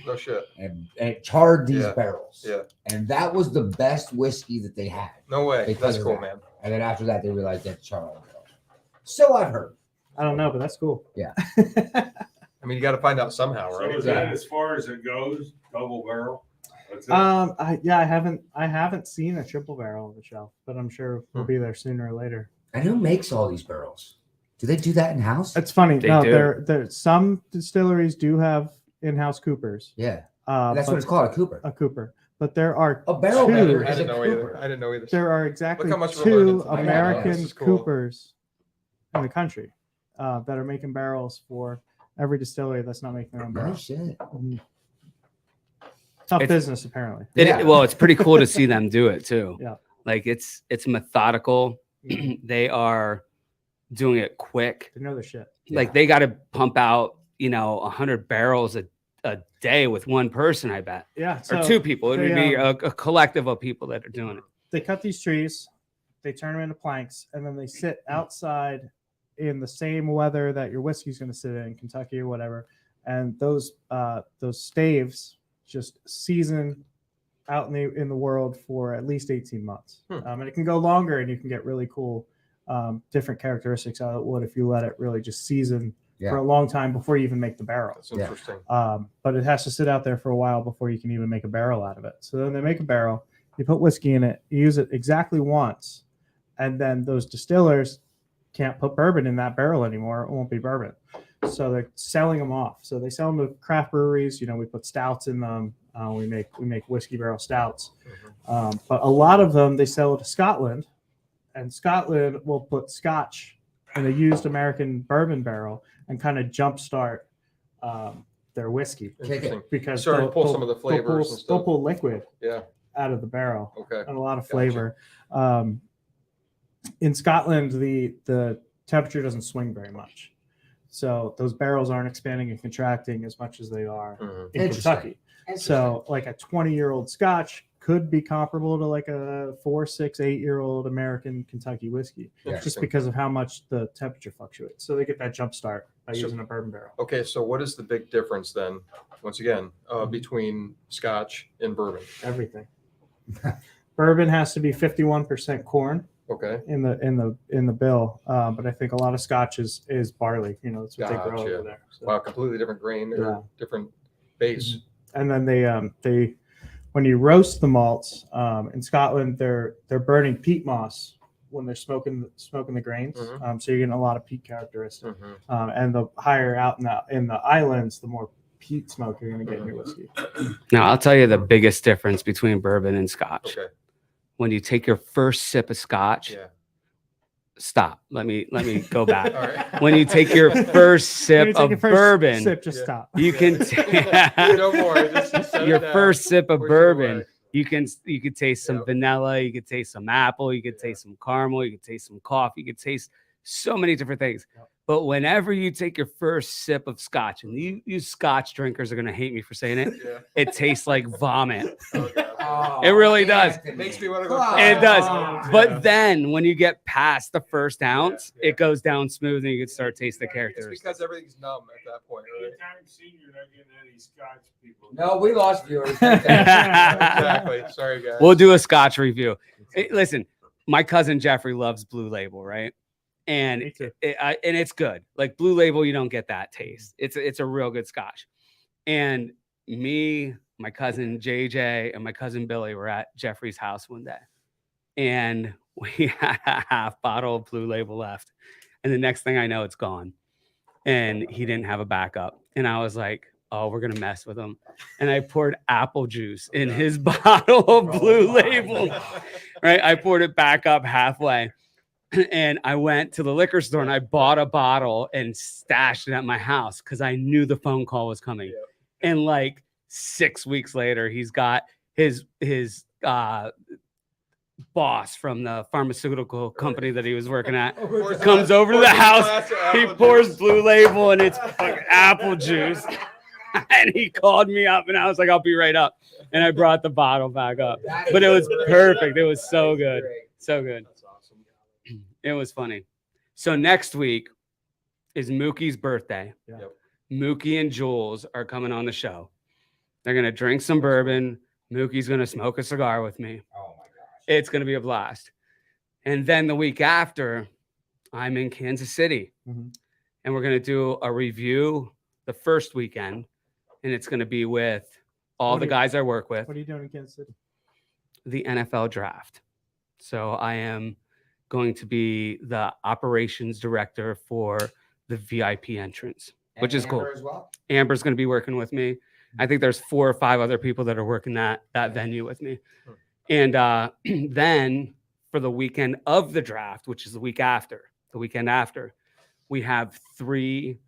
No shit.
and it charred these
Yeah.
barrels?
Yeah.
And that was the best whiskey that they had.
No way.
Because
That's
of
cool,
that.
man.
And then after that, they realized that charred all the barrels. So I've heard.
I don't know, but that's cool.
Yeah.
I mean, you got to find out somehow,
So
right?
is
Yeah.
that as far as it goes? Double barrel? That's it?
I haven't seen a triple barrel on the shelf, but I'm sure we'll be there sooner or later.
And who makes all these barrels? Do they do that in house?
It's funny.
They
No,
do.
there some distilleries do have in-house coopers.
Yeah. That's what
but-
it's called, a Cooper.
a cooper. But there are
A barrel
two.
maker
I
is a
didn't know either.
Cooper.
I didn't know either.
There are exactly
how much we're
two
learning tonight.
American
This is cool.
coopers in the country that are making barrels for every distillery that's not making their own
No
barrels.
shit.
Mhm. Tough
It's-
business, apparently.
Yeah.
Well, it's pretty cool to see them do it too.
Yeah.
Like it's methodical.
Mhm.
They are doing it quick.
They know their shit.
Like they got to pump out, 100 barrels a day with one person, I bet,
Yeah.
or two people. It would
they,
be a collective of people that are doing it.
They cut these trees, they turn them into planks, and then they sit outside in the same weather that your whiskey's going to sit in Kentucky or whatever. And those staves just season out in the world for at least 18 months. And it can go longer, and you can get really cool different characteristics out of wood if you let it really just season for a long time before you even make the barrel.
That's interesting.
But it has to sit out there for a while before you can even make a barrel out of it. So then they make a barrel, you put whiskey in it, you use it exactly once, and then those distillers can't put bourbon in that barrel anymore. It won't be bourbon. So they're selling them off. So they sell them to craft breweries. We put stouts in them. We make whiskey barrel stouts. But a lot of them they sell to Scotland, and Scotland will put Scotch in a used American bourbon barrel and kind of jumpstart their whiskey
Interesting.
because
Sorry,
they'll-
pull
they'll-
some of the
they'll
flavors
pull-
and
They'll
stuff.
pull liquid
Yeah.
out of the barrel
Okay.
and a lot of
Gotcha.
flavor. In Scotland, the temperature doesn't swing very much, so those barrels aren't expanding and contracting as much as they are
Mhm.
in
Interesting.
Kentucky. So, like a 20-year-old Scotch could be comparable to like a 4, 6, 8-year-old American Kentucky whiskey, just
Interesting.
because of how much the temperature fluctuates. So they get that jump start by
So-
using a bourbon barrel.
Okay, so what is the big difference then, once again, between Scotch and bourbon?
Everything. Bourbon has to be 51% corn
Okay.
in the bill, but I think a lot of Scotch is barley. That's what they grow
Gotcha.
over there. So.
Wow, completely different grain or
Yeah.
different base.
And then they when you roast the malts in Scotland, they're burning peat moss when they're smoking the grains.
Mhm.
So you're getting a lot of peat characteristics.
Mhm.
And the higher out in the islands, the more peat smoke you're going to get in your
Mhm.
whiskey.
Now, I'll tell you the biggest difference between bourbon and Scotch.
Okay.
when you take your first sip of scotch,
Yeah.
stop. Let me go back.
All right.
When you take your first
When you
sip
take
of
your first
bourbon,
sip, just
Yeah.
stop.
you can
No more. Just set it
your
down,
first sip of
push it
bourbon.
away.
You can taste some
Yep.
vanilla, you could taste some apple, you could
Yeah.
taste some caramel, you could taste some coffee, you could taste so many different things.
Yep.
But whenever you take your first sip of scotch, and you scotch drinkers are gonna hate me for saying it,
Yeah.
it tastes like vomit.
Oh, God.
Oh,
It really does.
Anthony.
It makes me want to go.
Come
try
It does.
on.
But
Yeah.
then when you get past the first ounce,
yeah.
it goes down smooth and you can start tasting the
It's
characteristics.
because everything's numb at that point, right?
Anytime senior, not getting any scotch people.
No, we lost viewers.
Exactly. Sorry, guys.
We'll do a scotch review. Listen, my cousin Jeffrey loves Blue Label, right? And
Me too.
and it's good. Like Blue Label, you don't get that taste. It's a real good scotch. And me, my cousin JJ, and my cousin Billy were at Jeffrey's house one day, and we had a half bottle of Blue Label left. And the next thing I know, it's gone. And he didn't have a backup. And I was like, oh, we're gonna mess with him. And I poured apple juice in his bottle of Blue Label. Right? I poured it back up halfway. And I went to the liquor store and I bought a bottle and stashed it at my house because I knew the phone call was coming.
Yeah.
And like 6 weeks later, he's got his boss from the pharmaceutical company that he was working at
Pours
comes
a-
over to the
pours a
house.
glass of
He
apple
pours
juice.
Blue Label and it's fucking apple juice. And he called me up and I was like, I'll be right up. And I brought the bottle back up. But it was perfect. It was so good. So good.
That's awesome.
It was funny. So next week is Mookie's birthday.
Yeah.
Yep.
Mookie and Jules are coming on the show. They're going to drink some bourbon. Mookie's going to smoke a cigar with me.
Oh my gosh.
It's going to be a blast. And then the week after, I'm in Kansas City.
Mhm.
And we're going to do a review the first weekend. And it's going to be with all
What
the
do you-
guys I work with,
What are you doing in Kansas City?
the NFL draft. So I am going to be the operations director for the VIP entrance, which is cool.
Amber as well?
Amber's going to be working with me. I think there's 4 or 5 other people that are working that venue with me. And then for the weekend of the draft, which is the weekend after, we have 3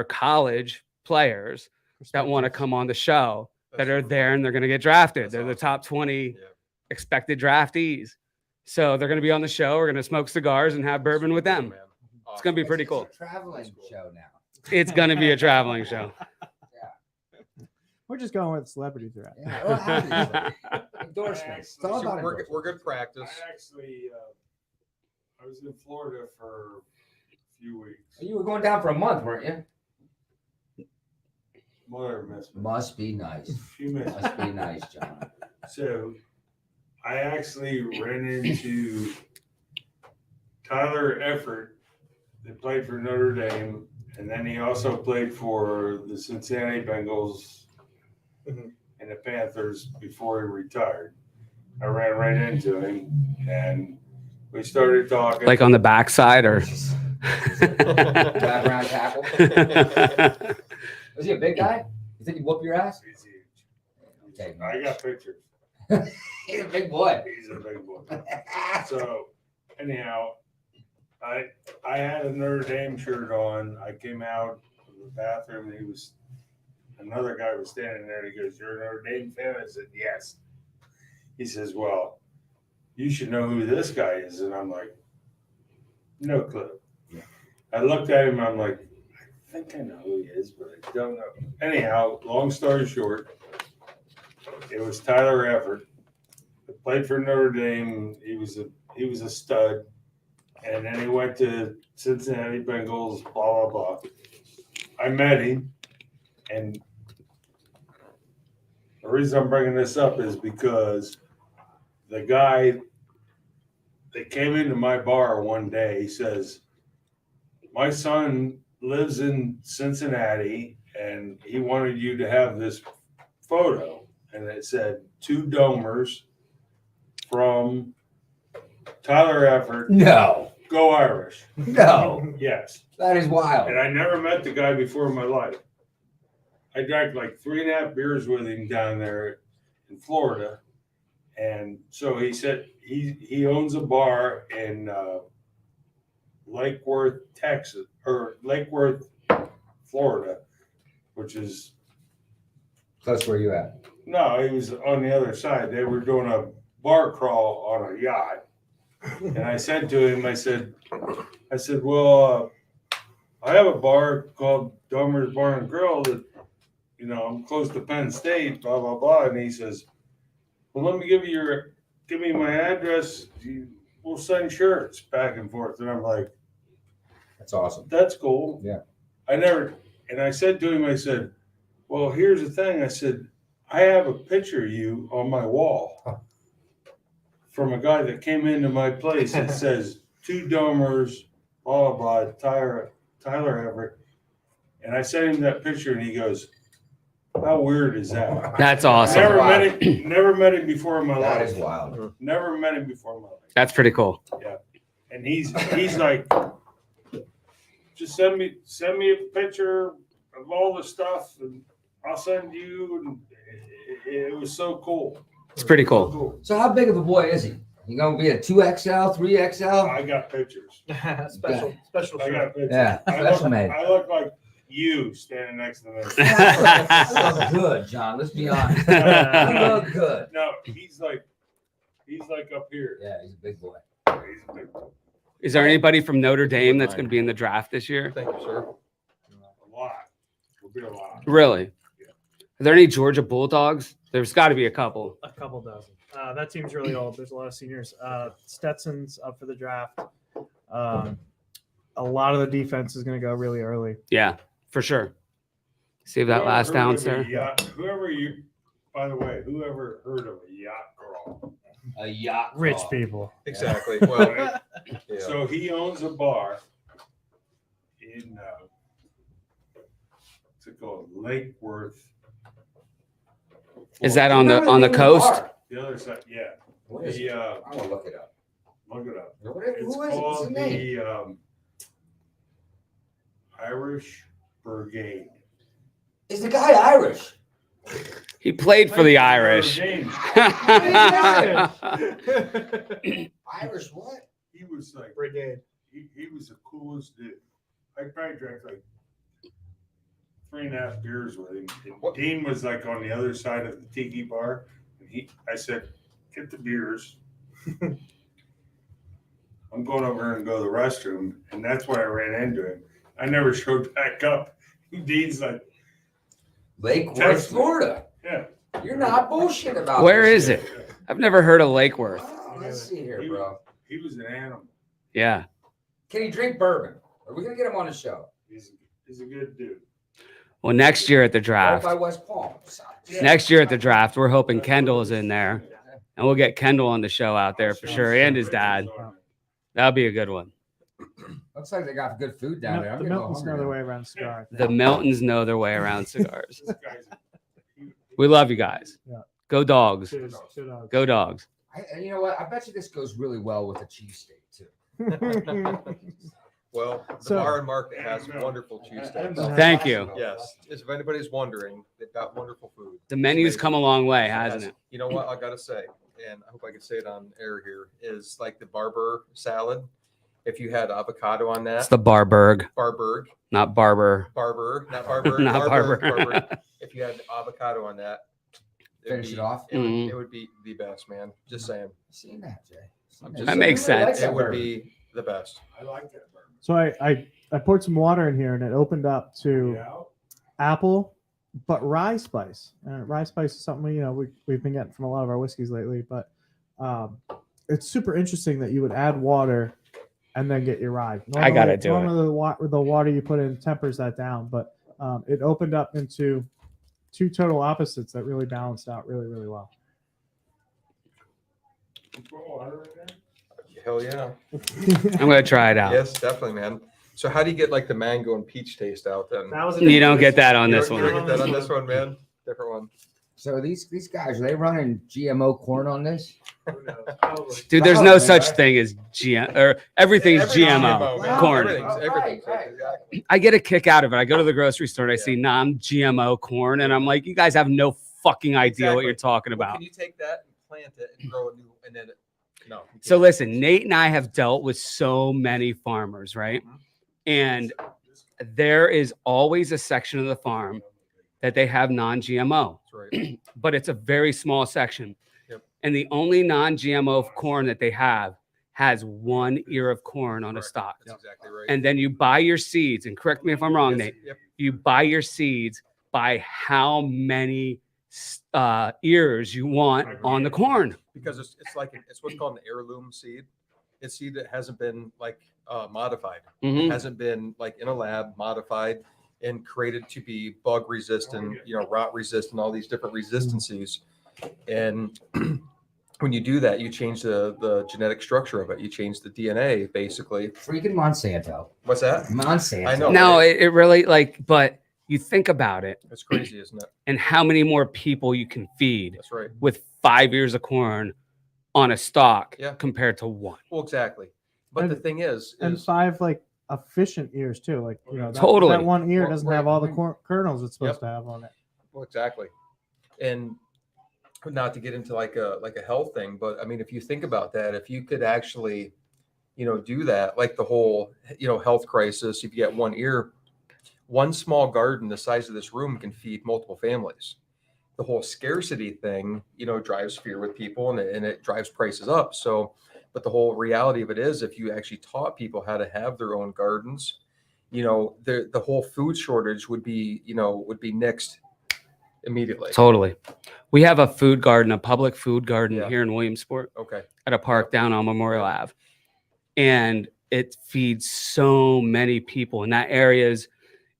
college players that want to come on the show that are there and they're going to get drafted.
That's
They're the
awesome.
top 20
Yeah.
expected draftees. So they're going to be on the show. We're going to smoke cigars and have bourbon with them.
Man.
It's going to be pretty
It's
cool.
a traveling show now.
It's going to be a traveling show.
We're just going where the celebrities are at.
Yeah, well, obviously. Endorsements. It's all
So
about
we're
endorsements.
good practice.
I actually, I was in Florida for a few weeks.
You were going down for a month, weren't you?
Mother missed me.
Must be nice.
She missed me.
Must be nice, John.
So I actually ran into Tyler Effort that played for Notre Dame, and then he also played for the Cincinnati Bengals
Mhm.
and the Panthers before he retired. I ran right into him, and we started talking.
Like on the backside or.
Background tackle. Was he a big guy? You think he'd whoop your ass?
He's huge.
Okay,
I got pictures.
He's a big boy.
He's a big boy. So anyhow, I had a Notre Dame shirt on. I came out of the bathroom and another guy was standing there and he goes, "You're a Notre Dame fan?" I said, "Yes." He says, "Well, you should know who this guy is." And I'm like, "No clue."
Yeah.
I looked at him, I'm like, I think I know who he is, but I don't know. Anyhow, long story short, it was Tyler Everett. He played for Notre Dame. He was a stud. And then he went to Cincinnati Bengals, blah, blah, blah. I met him. And the reason I'm bringing this up is because the guy that came into my bar one day, he says, "My son lives in Cincinnati and he wanted you to have this photo." And it said 2 domers from Tyler Effort,
No,
go Irish.
no,
Yes.
that is wild.
And I never met the guy before in my life. I drank like 3.5 beers with him down there in Florida. And so he said he owns a bar in Lake Worth, Texas, or Lake Worth, Florida, which is
Close where you at?
no, he was on the other side. They were doing a bar crawl on a yacht. And I said to him, I said, well, I have a bar called Domer's Bar and Grill that, you know, I'm close to Penn State, blah, blah, blah. And he says, well, let me give me my address. We'll send shirts back and forth. And I'm like,
That's awesome.
that's cool.
Yeah.
And I said to him, I said, well, here's the thing. I said, I have a picture of you on my wall from a guy that came into my place. It says, 2 Domers, blah, blah, blah, Tyler Everett. And I sent him that picture and he goes, how weird is that?
That's awesome.
Never met him before in my
That
life.
is wild.
Never met him before in my life.
That's pretty cool.
And he's like, just send me a picture of all the stuff and I'll send you. And it was so cool.
It's pretty
So
cool.
cool.
So how big of a boy is he? You gonna be a 2XL, 3XL?
I got pictures.
special
I
shirt.
got pictures.
Yeah, special made.
I look like you standing next to me.
You look good, John. Let's be honest. You look good.
No, he's like up here.
Yeah, he's a big boy.
He's a big one.
Is there anybody from Notre Dame that's going to be in the draft this year?
Thank you, sir.
A lot. Will be a lot.
Really? Are there any Georgia Bulldogs? There's got to be a couple.
A couple dozen. That team's really old. There's a lot of seniors. Stetson's up for the draft. A lot of the defense is going to go really early.
Yeah, for sure. Save that last ounce there.
By the way, whoever heard of a yacht crawl?
A yacht.
Rich
crawl.
people.
Exactly. Well, yeah.
So he owns a bar in what's it called? Lake Worth.
Is that on the coast?
The other side, yeah.
What is it? I'm gonna look it up.
Look it up.
Who
It's
is it? What's the
called
name?
the Irish Brigade.
Is the guy Irish?
He played for the Irish.
James.
Irish what?
He was like
Brigade.
he was the coolest dude. I probably drank like 3.5 beers with him. And Dean was like on the other side of the tiki bar. And I said, get the beers. I'm going over and go to the restroom. And that's when I ran into him. I never showed back up. Dean's like,
Lake Worth,
Texas.
Florida.
yeah.
You're not bullshit about
Where
this
is
shit.
it? I've never heard of Lake Worth.
Oh, let's see here, bro.
He was an animal.
Yeah.
Can he drink bourbon? Are we gonna get him on the show?
He's a good dude.
Well, next year at the
Right
draft,
by West Palm.
Yeah.
next year at the draft, we're hoping Kendall is in there, and we'll get Kendall on the show out there for sure, and his dad. That'll be a good one.
Looks like they got good food down there. I'm
The
getting a little
Miltons know
hungry
their
now.
way around cigar.
The Miltons know their way around cigars.
This guy's
We love you guys.
Yeah.
Go dogs.
Cheers. Cheers.
Go dogs.
And you know what? I bet you this goes really well with a cheesesteak too.
Well, the
So-
bar and market has wonderful cheesesteaks.
Thank you.
Yes, if anybody's wondering, they've got wonderful food.
The menu's come a long way, hasn't it?
You know what I gotta say, and I hope I can say it on air here, is like the barber salad. If you had avocado on
It's
that,
the Barberg,
Barberg,
not Barber.
Barber, not Barber,
Not
Barberg,
Barber.
Barberg. If you had avocado on that, it'd
Finish
be-
it off.
Mhm.
It would be the best, man. Just saying,
Seen that, Jay? Seen
That
You
makes
really like
sense.
that
it would
bourbon.
be the best.
I like that bourbon.
So I poured some water in here and it opened up to
Yeah.
apple, but rye spice. Rye spice is something we've been getting from a lot of our whiskeys lately. But it's super interesting that you would add water and then get your rye.
I gotta do it.
Normally the water you put in tempers that down, but it opened up into two total opposites that really balanced out really, really well.
You put water in there?
Hell yeah.
I'm gonna try it out.
Yes, definitely, man. So how do you get like the mango and peach taste out then?
That was
You don't get that on
You
this
don't- you don't
one.
get that on this one, man. Different one.
So these guys, are they running GMO corn on this?
Dude, there's no such thing as GM or everything's GMO.
man.
Corn.
Everything's.
Right.
Exactly.
I get a kick out of it. I go to the grocery store and I see non-GMO corn, and I'm like, you guys have no fucking idea what
Exactly.
you're talking
Well,
about.
can you take that and plant it and grow a new, and then no. you
So
can't.
listen, Nate and I have dealt with so many farmers, right?
Mhm.
And there is always a section of the farm that they have non-GMO,
That's right.
but it's a very small section.
Yep.
And the only non-GMO corn that they have has 1 ear of corn on a
Correct.
stalk.
That's exactly right.
And then you buy your seeds, and correct me if I'm wrong,
Yes,
Nate.
Yep.
You buy your seeds by how many ears you want on the corn.
Because it's like it's what's called an heirloom seed. It's seed that hasn't been like modified.
Mhm.
It hasn't been like in a lab modified and created to be bug resistant, rot resistant, all these different resistances. And when you do that, you change the genetic structure of it. You change the DNA basically.
Freaking Monsanto.
What's that?
Monsanto.
I know.
No, it really but you think about it
It's crazy, isn't it?
and how many more people you can feed
That's right.
with 5 ears of corn on a stalk
Yeah.
compared to 1.
Well, exactly. But
And-
the thing is
And 5 like efficient ears too. Like that,
Totally.
that 1 ear
Well,
doesn't
right,
have all the
right.
kernels it's supposed to have on it.
well, exactly. And not to get into like a health thing, but I mean, if you think about that, if you could actually, do that, like the whole, health crisis, if you get 1 ear, one small garden the size of this room can feed multiple families. The whole scarcity thing, drives fear with people and it drives prices up. So, but the whole reality of it is if you actually taught people how to have their own gardens, the whole food shortage would be nixed immediately.
Totally. We have a food garden, a public food garden
Yeah.
here in Williamsport
Okay.
at a park down on Memorial Ave. And it feeds so many people. And that area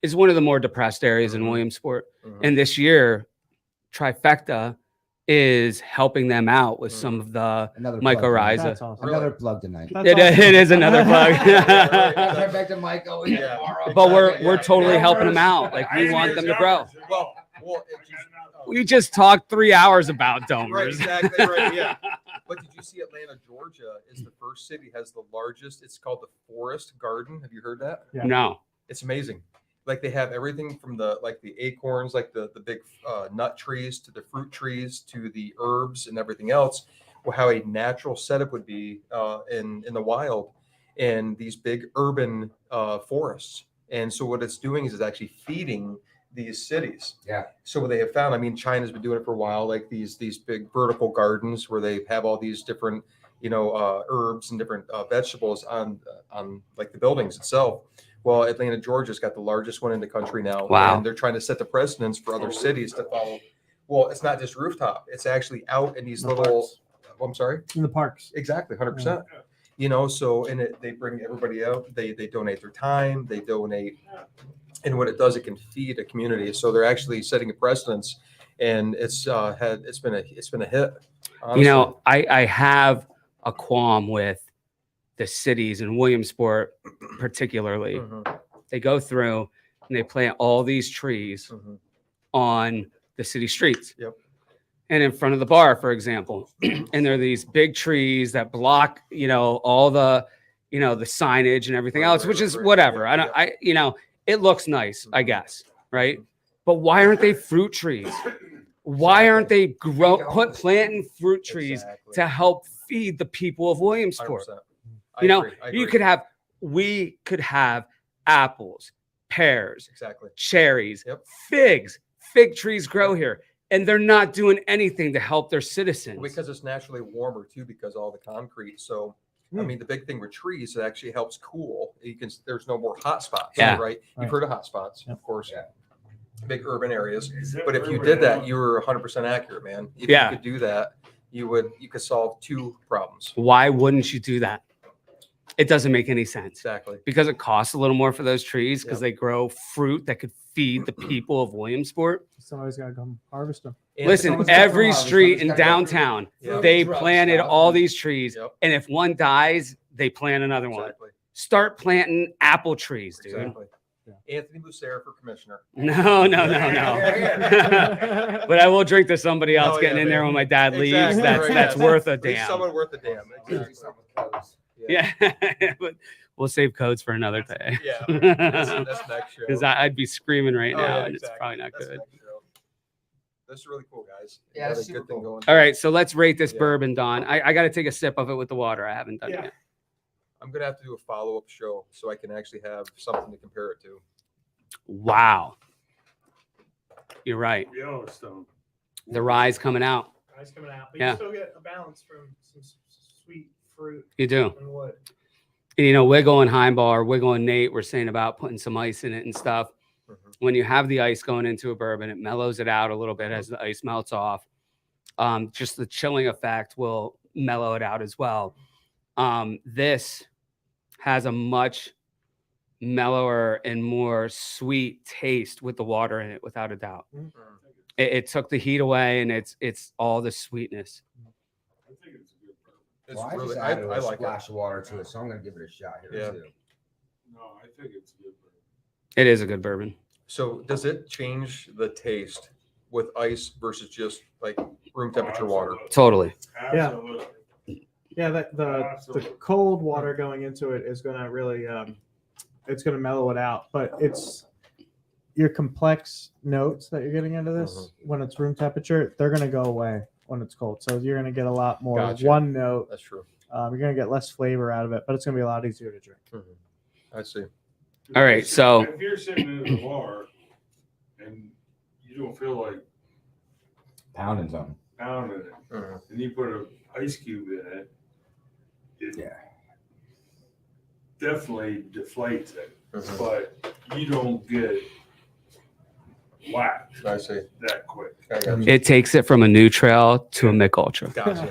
is one of the more depressed areas in
Mhm.
Williamsport.
Mhm.
And this year, Trifecta is helping them out with
Mhm.
some of the
Another plug
mycorrhiza.
That's awesome.
Really?
Another plug tonight.
That's
It,
awesome.
it is another plug.
Right back to Mike. Oh,
Yeah.
tomorrow.
But we're
Exactly.
totally
Yeah.
helping them out. Like we
I
want
need
them to
those
grow.
numbers.
Well,
We just talked 3 hours about
right,
donors.
exactly right. Yeah. But did you see Atlanta, Georgia is the first city has the largest, it's called the Forest Garden. Have you heard that?
Yeah.
No.
It's amazing. Like they have everything from the acorns, like the big nut trees to the fruit trees to the herbs and everything else. Well, how a natural setup would be in the wild and these big urban forests. And so what it's doing is it's actually feeding these cities.
Yeah.
So what they have found, I mean, China's been doing it for a while, like these big vertical gardens where they have all these different, herbs and different vegetables on like the buildings itself. Well, Atlanta, Georgia's got the largest one in the country now.
Wow.
And they're trying to set the precedence for other cities to follow. Well, it's not just rooftop. It's actually out in these
The
little,
parks.
I'm sorry?
In the parks.
Exactly, 100%. So, and they bring everybody out. They donate their time. They donate. And what it does, it can feed a community. So they're actually setting a precedence. And it's been a hit. Honestly.
I have a qualm with the cities in Williamsport, particularly.
Mhm,
They go through and they plant all these trees
mhm.
on the city streets.
Yep.
And in front of the bar, for example. And there are these big trees that block, all the, the signage and everything
Right,
else,
right,
which
right,
is
right.
whatever.
Yeah.
It looks nice, I guess, right? But why aren't they fruit trees? Why aren't they planting fruit trees
Exactly.
to help feed the people of Williamsport?
100%. I agree.
We could have apples, pears,
Exactly.
cherries,
Yep.
figs. Fig trees grow here, and they're not doing anything to help their citizens.
Because it's naturally warmer too, because all the concrete. So, I
Hmm.
mean, the big thing with trees, it actually helps cool. There's no more hot spots,
Yeah.
right?
Right.
You've heard of hot spots,
Yep.
of course.
Yeah.
Big urban areas. But if you did that, you were 100% accurate, man. If
Yeah.
you could do that, you could solve 2 problems.
Why wouldn't you do that? It doesn't make any sense
Exactly.
because it costs a little more for those trees because
Yep.
they grow fruit that could feed the people of Williamsport.
Somebody's got to come harvest them.
And
Listen,
someone's got to
every
harvest them.
street
It's
in
gotta go
downtown,
Yeah.
they
Drugs
planted
stuff.
all these trees,
Yep.
and if one dies, they plant another one.
Exactly.
Start planting apple trees, dude.
Exactly. Anthony Mussare for commissioner.
No.
Yeah.
But I will drink to somebody else
Oh,
getting
yeah,
in there
man.
when my dad leaves.
Exactly,
That's
right,
that's
yeah.
worth a
At least
damn.
someone worth a damn.
Usually
Exactly.
someone close.
Yeah, but we'll save codes for another day.
Yeah. That's next show.
Because I'd be screaming right
Oh,
now,
yeah,
and it's
exactly.
probably not
That's
good.
next show. This is really cool, guys. You
Yeah,
got a
it's super
good thing
cool.
going.
All right, so let's rate this
Yeah.
bourbon, Don. I got to take a sip of it with the water. I haven't done it
Yeah.
yet.
I'm gonna have to do a follow-up show so I can actually have something to compare it to.
Wow. You're right.
Yellowstone.
The rye's coming out.
Ice coming out, but
Yeah.
you still get a balance from some sweet fruit
You do.
and wood.
And, you know, Wiggle and Heinbach, Wiggle and Nate were saying about putting some ice in it and stuff.
Mhm.
When you have the ice going into a bourbon, it mellows it out a little bit as the ice melts off. Just the chilling effect will mellow it out as well. This has a much mellower and more sweet taste with the water in it, without a doubt. It took the heat away, and it's all the sweetness.
I think it's a good bourbon.
It's
Well, I
really,
just
I
added a
like it.
splash of water to it, so I'm gonna give it a shot here
Yeah.
too.
No, I think it's a good bourbon.
It is a good bourbon.
So does it change the taste with ice versus just like room temperature water?
Totally.
Absolutely.
Yeah, the
Absolutely.
cold water going into it is gonna really it's gonna mellow it out. But it's your complex notes that you're getting into this when it's room temperature, they're gonna go away when it's cold. So you're gonna get a lot more
Gotcha.
one note.
That's true.
You're gonna get less flavor out of it, but it's gonna be a lot easier to drink.
I see.
All right, so-
If you're sitting in the bar and you don't feel like
Pounding something.
pounding it, and you put an ice cube in it, it
Yeah.
definitely deflates it, but you don't get whacked
I see.
that quick.
I got you.
It takes it from a new trail to a Mick Ultra.
Gotcha.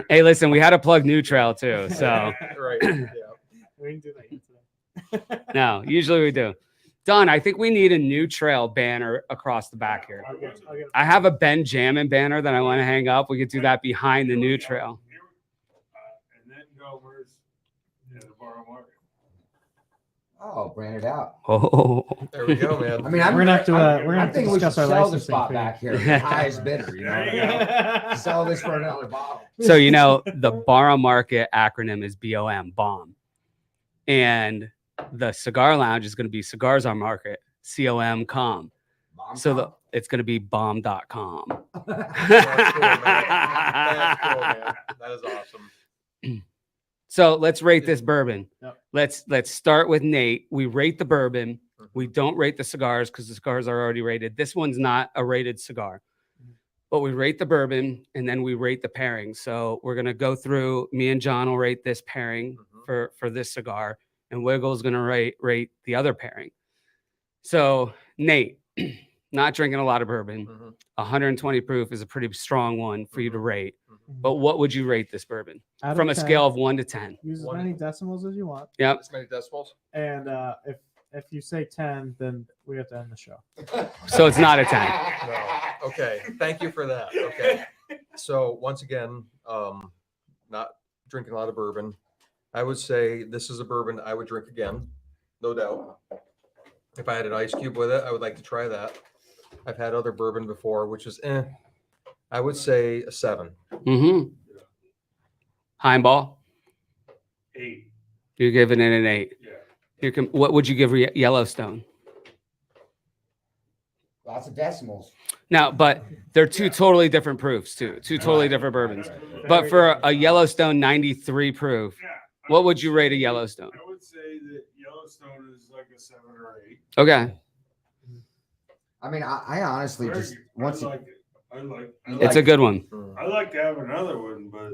Hey, listen, we had to plug new trail too. So
Right. Yeah.
We didn't do that yet today.
no, usually we do. Don, I think we need a new trail banner across the back here.
I'll get it.
I have a Ben Jammin banner that I want to hang up. We could do that behind the new trail.
And then Gomer's in the bar market.
Oh, brand it out.
Oh,
There we go, man.
I mean,
We're gonna have to
I think we should
discuss our
sell the
licensing
spot
fee.
back here. The highest bidder, you know.
There you go.
Sell this for another bottle.
so you know the Barra Market acronym is BOM, bomb, and the cigar lounge is going to be Cigars on Market, COM, com. So it's going to be bomb.com.
That's cool, man. That's cool, man. That is awesome.
So let's rate this bourbon.
Yep.
Let's start with Nate. We rate the bourbon. We don't rate the cigars because the cigars are already rated. This one's not a rated cigar, but we rate the bourbon and then we rate the pairing. So we're gonna go through. Me and John will rate this pairing for this cigar, and Wiggle's gonna rate the other pairing. So Nate, not drinking a lot of bourbon. 120 proof is a pretty strong one for you to rate. But what would you rate this bourbon
Out of
from a
10,
scale of 1 to 10?
use as
One.
many decimals as you want.
Yep.
This many decimals?
And if you say 10, then we have to end the show.
So it's not a 10.
No. Okay. Thank you for that. Okay. So once again, not drinking a lot of bourbon. I would say this is a bourbon I would drink again, no doubt. If I had an ice cube with it, I would like to try that. I've had other bourbon before, which is I would say a 7.
Mm-hmm. Heinbach,
8.
you're giving it an 8.
Yeah.
What would you give Yellowstone?
Lots of decimals.
Now, but they're two totally different proofs too. Two totally different bourbons. But for a Yellowstone 93 proof,
Yeah.
what would you rate a Yellowstone?
I would say that Yellowstone is like a 7 or 8.
Okay.
I mean, I honestly just once
I like it. I like
It's a good one.
I like to have another one, but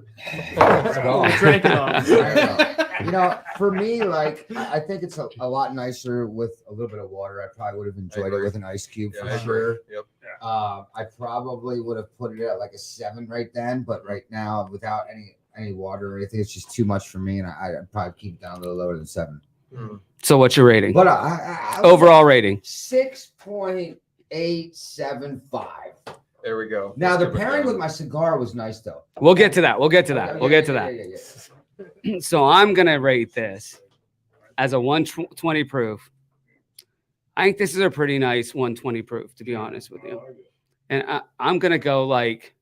Let's go.
Drink it all.
You know, for me, like I think it's a lot nicer with a little bit of water. I probably would have enjoyed it
agree.
with an ice cube
Yeah,
for
I agree.
sure.
Yep.
I probably would have put it at like a 7 right then, but right now without any water or anything, it's just too much for me, and I'd probably keep it down a little lower than 7.
So what's your rating?
But I
Overall rating.
6.875.
There we go.
Now
Let's
the
give it
pairing
down.
with my cigar was nice though.
We'll get to that. We'll get to that. We'll get to that.
Yeah.
So I'm going to rate this as a 120 proof. I think this is a pretty nice 120 proof, to be honest with
I
you.
like it.
And I'm going to go like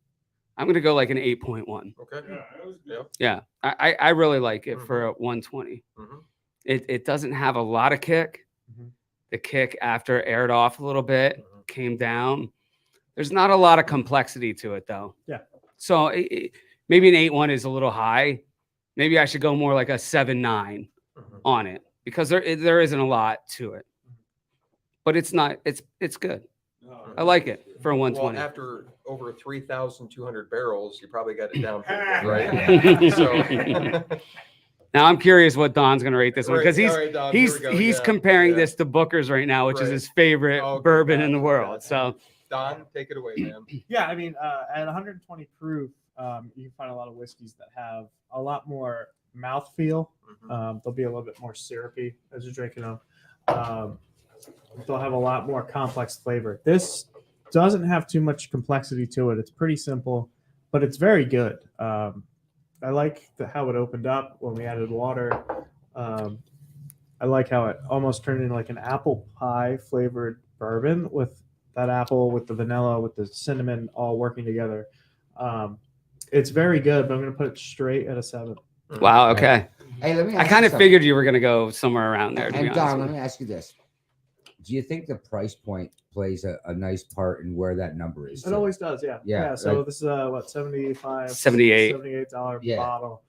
an 8.1.
Okay.
Yeah, that was good.
Yep.
Yeah. I really like it for a 120.
Mhm.
It doesn't have a lot of kick.
Mhm.
The kick after it aired off a little bit came down. There's not a lot of complexity to it though.
Yeah.
So maybe an 8.1 is a little high. Maybe I should go more like a 7.9 on it because there isn't a lot to it. But it's not. It's good. I like it for a
Well,
120.
after over 3,200 barrels, you probably got it down pretty good,
Right.
right? So,
Now I'm curious what Don's going to rate this one because
Right, all right, Don, here
he's
we go,
he's
yeah,
comparing
yeah.
this to Booker's right now, which is
Right.
his favorite
Okay,
bourbon in the
gotcha,
world.
gotcha.
So
Don, take it away, man.
Yeah, I mean, at 120 proof, you can find a lot of whiskeys that have a lot more mouthfeel. They'll be a little bit more syrupy as you're drinking them. They'll have a lot more complex flavor. This doesn't have too much complexity to it. It's pretty simple, but it's very good. I like how it opened up when we added water. I like how it almost turned into like an apple pie flavored bourbon with that apple, with the vanilla, with the cinnamon all working together. It's very good, but I'm going to put it straight at a 7.
wow, okay.
Hey, let me.
I
ask
kind
you
of
something.
figured you were going to go somewhere around there. To be
And
honest
Don,
with
let
you.
me ask you this: do you think the price point plays a nice part in where that number is?
It always does, yeah.
Yeah,
So
like-
this is what, 75,
$78.
$78
Yeah.
bottle.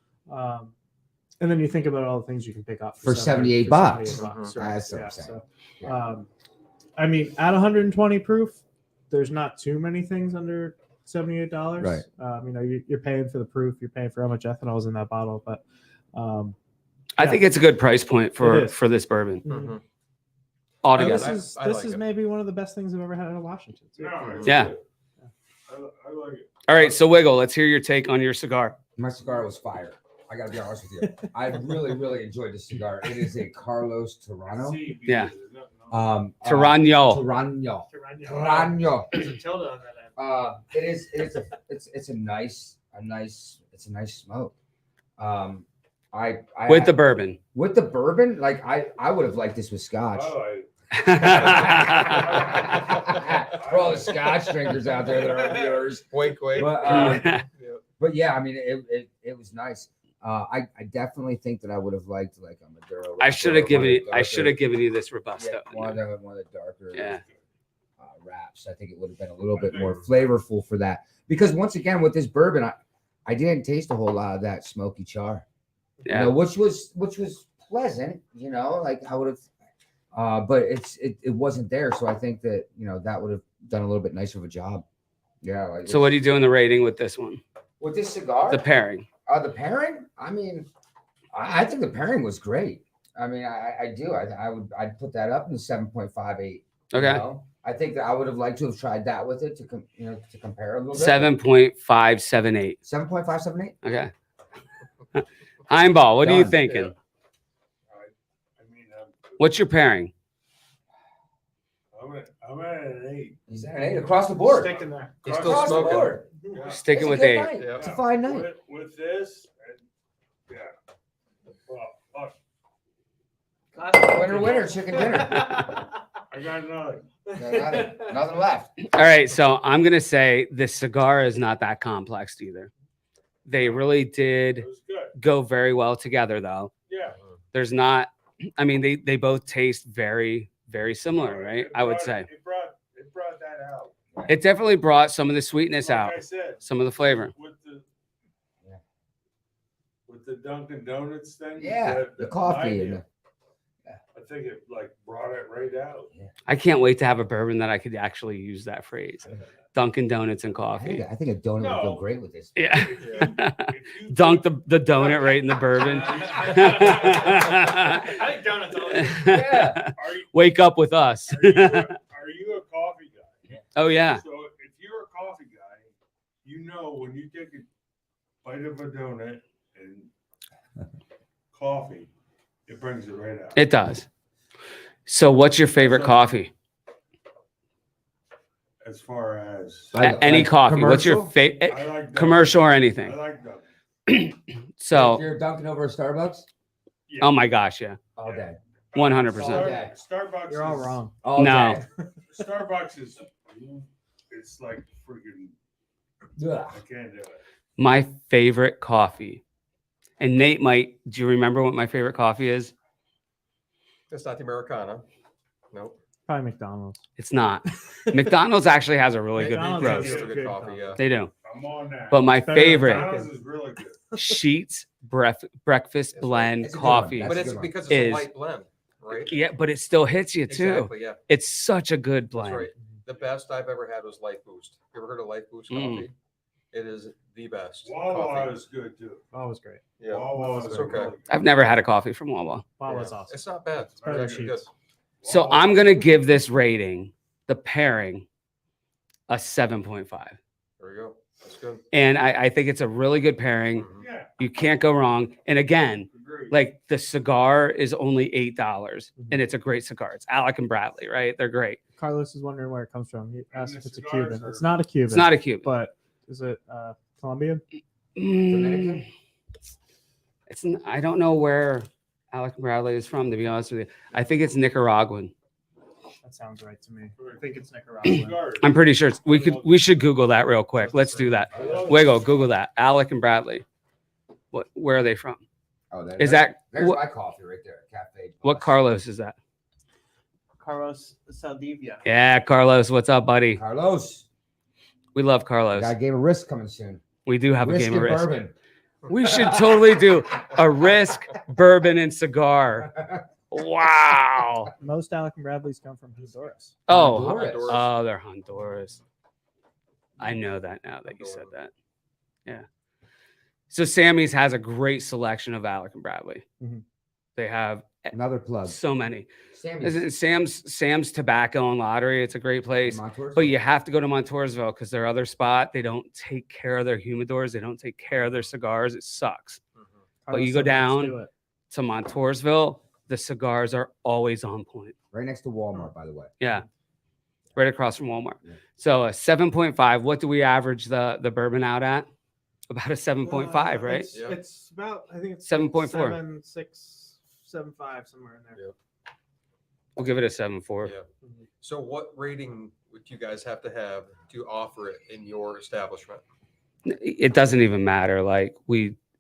And then you think about all the things you can pick up
For 78
for
bucks.
78 bucks,
Mhm.
right?
That's what I'm
Yeah,
saying.
so,
Yeah.
I mean, at 120 proof, there's not too many things under $78.
Right.
You know, you're paying for the proof, you're paying for how much ethanol is in that bottle, but
I
yeah.
think it's a good price point
It
for
is.
this bourbon
Mhm.
altogether.
this is
I
this
like
is
it.
maybe one of the best things I've ever had out of Washington. too.
No, it's
Yeah.
good. I like it.
All right, so Wiggle, let's hear your take on your cigar.
My cigar was fire. I gotta be honest with you. I really, really enjoyed this cigar. It is a Carlos Torano.
See,
Yeah.
there's nothing else.
Tarano.
Torano.
There's
Torano.
a tilde on that end.
It's a nice smoke. I
With the bourbon.
with the bourbon, like I would have liked this with scotch.
Oh,
For all the scotch drinkers out there that are viewers.
Wink, wink.
But yeah, I mean it was nice. I definitely think that I would have liked like a Maduro.
I should have given
it.
you. I should have given you this robusto.
Yeah, one of the darker
Yeah.
wraps. I think it would have been a little bit more flavorful for that. Because once again, with this bourbon, I didn't taste a whole lot of that smoky char.
Yeah.
You know, which was pleasant. You know, like I would have, but it wasn't there. So I think that that would have done a little bit nicer of a job. Yeah. Like
So what are you doing the rating with this one?
with this cigar?
The pairing.
The pairing? I mean, I think the pairing was great. I mean, I do. I'd put that up in the 7.58.
Okay.
I think that I would have liked to have tried that with it to compare a little bit.
7.578.
7.578.
Okay. Heinbach, what are you
Done.
thinking?
I mean,
What's your pairing?
I'm at an 8.
He's at an 8 across the board.
Stick in there.
He's still
Across the
smoking.
board.
Yeah.
Sticking
It's a
with
good
8.
night.
Yeah.
It's a fine night.
With this, and, yeah. Well,
Winner, chicken dinner.
I got another.
Nothing left.
All right, so I'm gonna say the cigar is not that complex either. They really did
It was good.
go very well together, though.
Yeah.
There's not. I mean, they both taste very, very similar, right? I would say
It brought that out.
it definitely brought some of the sweetness
Like
out,
I said,
some of the flavor.
Yeah.
With the Dunkin' Donuts thing.
Yeah, the coffee and
idea, I think it like brought it right out.
I can't wait to have a bourbon that I could actually use that phrase: Dunkin' Donuts and coffee.
I think a donut would go
No.
great with this.
Yeah.
If you
Dunk the donut right in the bourbon.
I think donuts always.
Yeah.
Are you,
Wake up with us.
are you a coffee guy?
Oh yeah.
So if you're a coffee guy, you know when you take a bite of a donut and coffee, it brings it right out.
It does. So what's your favorite coffee?
As far as
Any coffee. What's your
commercial?
favorite
I like
commercial or
I
anything?
like Dunkin'.
If
So,
you're dunking over a Starbucks
oh my gosh, yeah.
all day.
100%.
Okay.
Starbucks.
You're all
is-
wrong.
All
No.
day.
Starbucks is it's like freaking.
Ugh.
I can't do it.
My favorite coffee. And Nate might, do you remember what my favorite coffee is?
That's not the Americana. Nope.
Probably McDonald's.
It's not. McDonald's actually has a really good
McDonald's
Yeah,
roast.
it's
has
a good
good
coffee.
coffee.
Yeah.
They do.
I'm on that.
But my
Better than
favorite
McDonald's is really good.
Sheets breakfast
That's right.
blend
It's a good one.
coffee.
That's
But
a
it's
good one.
because it's a
Is-
light blend, right?
Yeah, but it still hits you too.
Exactly. Yeah.
It's such a good
That's
blend.
right. The best I've ever had was Life Boost. You ever heard of Life Boost
Mm.
coffee? It is the best.
Wawa
coffee.
is good too.
That was great.
Yeah.
Wawa is
It's
really
okay.
good.
I've never had a coffee from Wawa.
Wow,
Yeah.
that's awesome.
It's not bad. It's
better than
actually good.
Sheets.
So
Wawa.
I'm gonna give this rating, the pairing, a 7.5.
There we go. That's good.
And I think it's a really good pairing.
Mhm.
Yeah,
You can't go wrong. And again,
agree.
like the cigar is only $8
Mhm.
and it's a great cigar. It's Alec and Bradley, right? They're great.
Carlos is wondering where it comes from. He asked
the
if it's a
cigars
Cuban.
are-
It's not a Cuban.
It's not a Cuban.
But is it Colombian?
Dominican?
I don't know where Alec and Bradley is from, to be honest with you. I think it's Nicaraguan.
That sounds right to me. I think it's Nicaraguan.
Cigars.
I'm pretty sure we should Google that real quick. Let's do that. Wiggle, Google that. Alec and Bradley. Where are they from?
Oh,
Is that
there's
what,
my coffee right there, Cafe.
what
Plus.
Carlos is that?
Carlos Saldivia.
Yeah, Carlos, what's up, buddy?
Carlos.
We love Carlos.
Got a game of Risk coming soon.
We do have a
Risk
game of
and
risk.
bourbon.
We should totally do a risk, bourbon, and cigar. Wow.
Most Alec and Bradleys come from Honduras.
Oh,
Honduras.
oh, they're Honduras. I know that now that you said that. Yeah. So Sammy's has a great selection of Alec and Bradley.
Mhm.
They have
Another plug.
so many.
Sammy's.
Sam's Tobacco and Lottery. It's a great place.
Montours?
But you have to go to Montoursville because their other spot, they don't take care of their humidors. They don't take care of their cigars. It sucks.
Mhm.
But you
Carlos
go
said, "Let's
down
do it."
to Montoursville, the cigars are always on point.
Right next to Walmart, by the way.
Yeah. Right across from Walmart.
Yeah.
So a 7.5. What do we average the bourbon out at? About a 7.5, right?
It's,
Yeah.
it's about, I think it's
7.4.
7, 6, 7.5, somewhere in there.
We'll give it a 7.4.
Yeah. So what rating would you guys have to offer it in your establishment?
It doesn't even matter. Like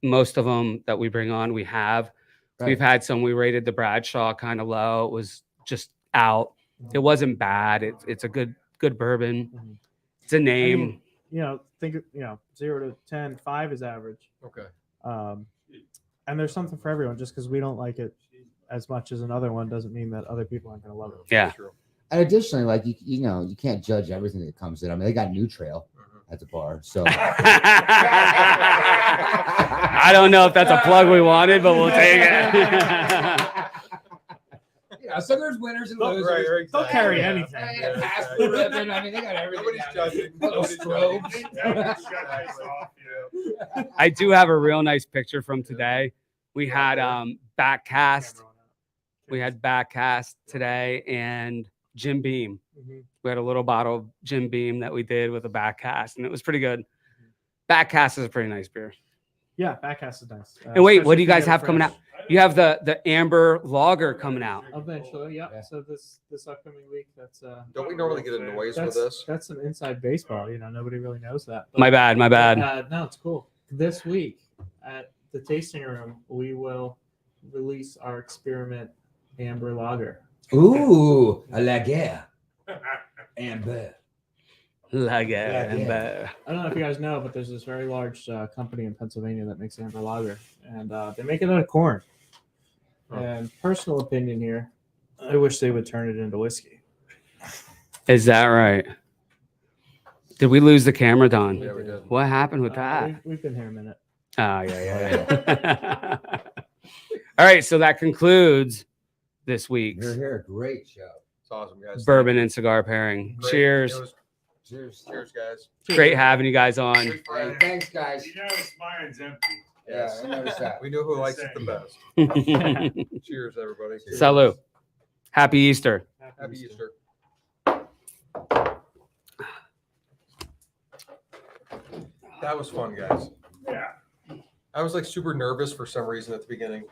most of them that we bring on, we have.
Right.
We've had some we rated the Bradshaw kind of low. It was just out. It wasn't bad. It's a good bourbon.
Mhm.
It's a
I
name.
mean, think 0 to 10, 5 is average.
Okay.
And there's something for everyone. Just because we don't like it as much as another one doesn't mean that other people aren't going to love it.
Yeah.
True.
And additionally, like you can't judge everything that comes in. I mean, they got New Trail
Mhm.
at the bar, so
I don't know if that's a plug we wanted, but we'll take it.
so there's winners and
Right,
losers.
right,
They'll carry
exactly.
anything.
They
Yeah,
got pass
exactly.
the ribbon. I mean, they got everything.
Nobody's
down there.
judging.
Little
Nobody's
strobes.
Yeah, shut this off, yeah.
I do have a real nice picture from today. We had back cast. We had back cast today and Jim Beam.
Mhm.
We had a little bottle of Jim Beam that we did with a back cast, and it was pretty good. Back cast is a pretty nice beer.
Yeah, Backcast is nice.
And wait, what
especially
do you
if
guys
get it
have coming
fresh.
out? You have the Amber Lager coming out.
Eventually, yeah.
Yeah.
So this upcoming week, that's
Don't we normally get a noise with this?
that's some inside baseball. Nobody really knows that. But,
My bad.
no, it's cool. This week at the tasting room, we will release our experiment Amber Lager.
Ooh, a lager. Amber.
Lager.
Yeah.
Amber.
I don't know if you guys know, but there's this very large company in Pennsylvania that makes Amber Lager, and they make it out of corn.
Huh.
And personal opinion here, I wish they would turn it into whiskey.
Is that right? Did we lose the camera, Don?
Yeah, we did.
What happened with that?
We've been here a minute.
Oh, yeah. All right. So that concludes this week's
You're here. Great show.
It's awesome, guys.
bourbon and cigar pairing.
Great.
Cheers.
It was-
Cheers.
Cheers, guys.
Great having you guys on.
Good
Hey,
friend.
thanks, guys.
You notice mine's empty.
Yeah, I noticed that.
We know who likes it the best. Cheers, everybody.
Salud. Happy Easter.
Happy Easter. That was fun, guys.
Yeah.
I was like super nervous for some reason at the beginning.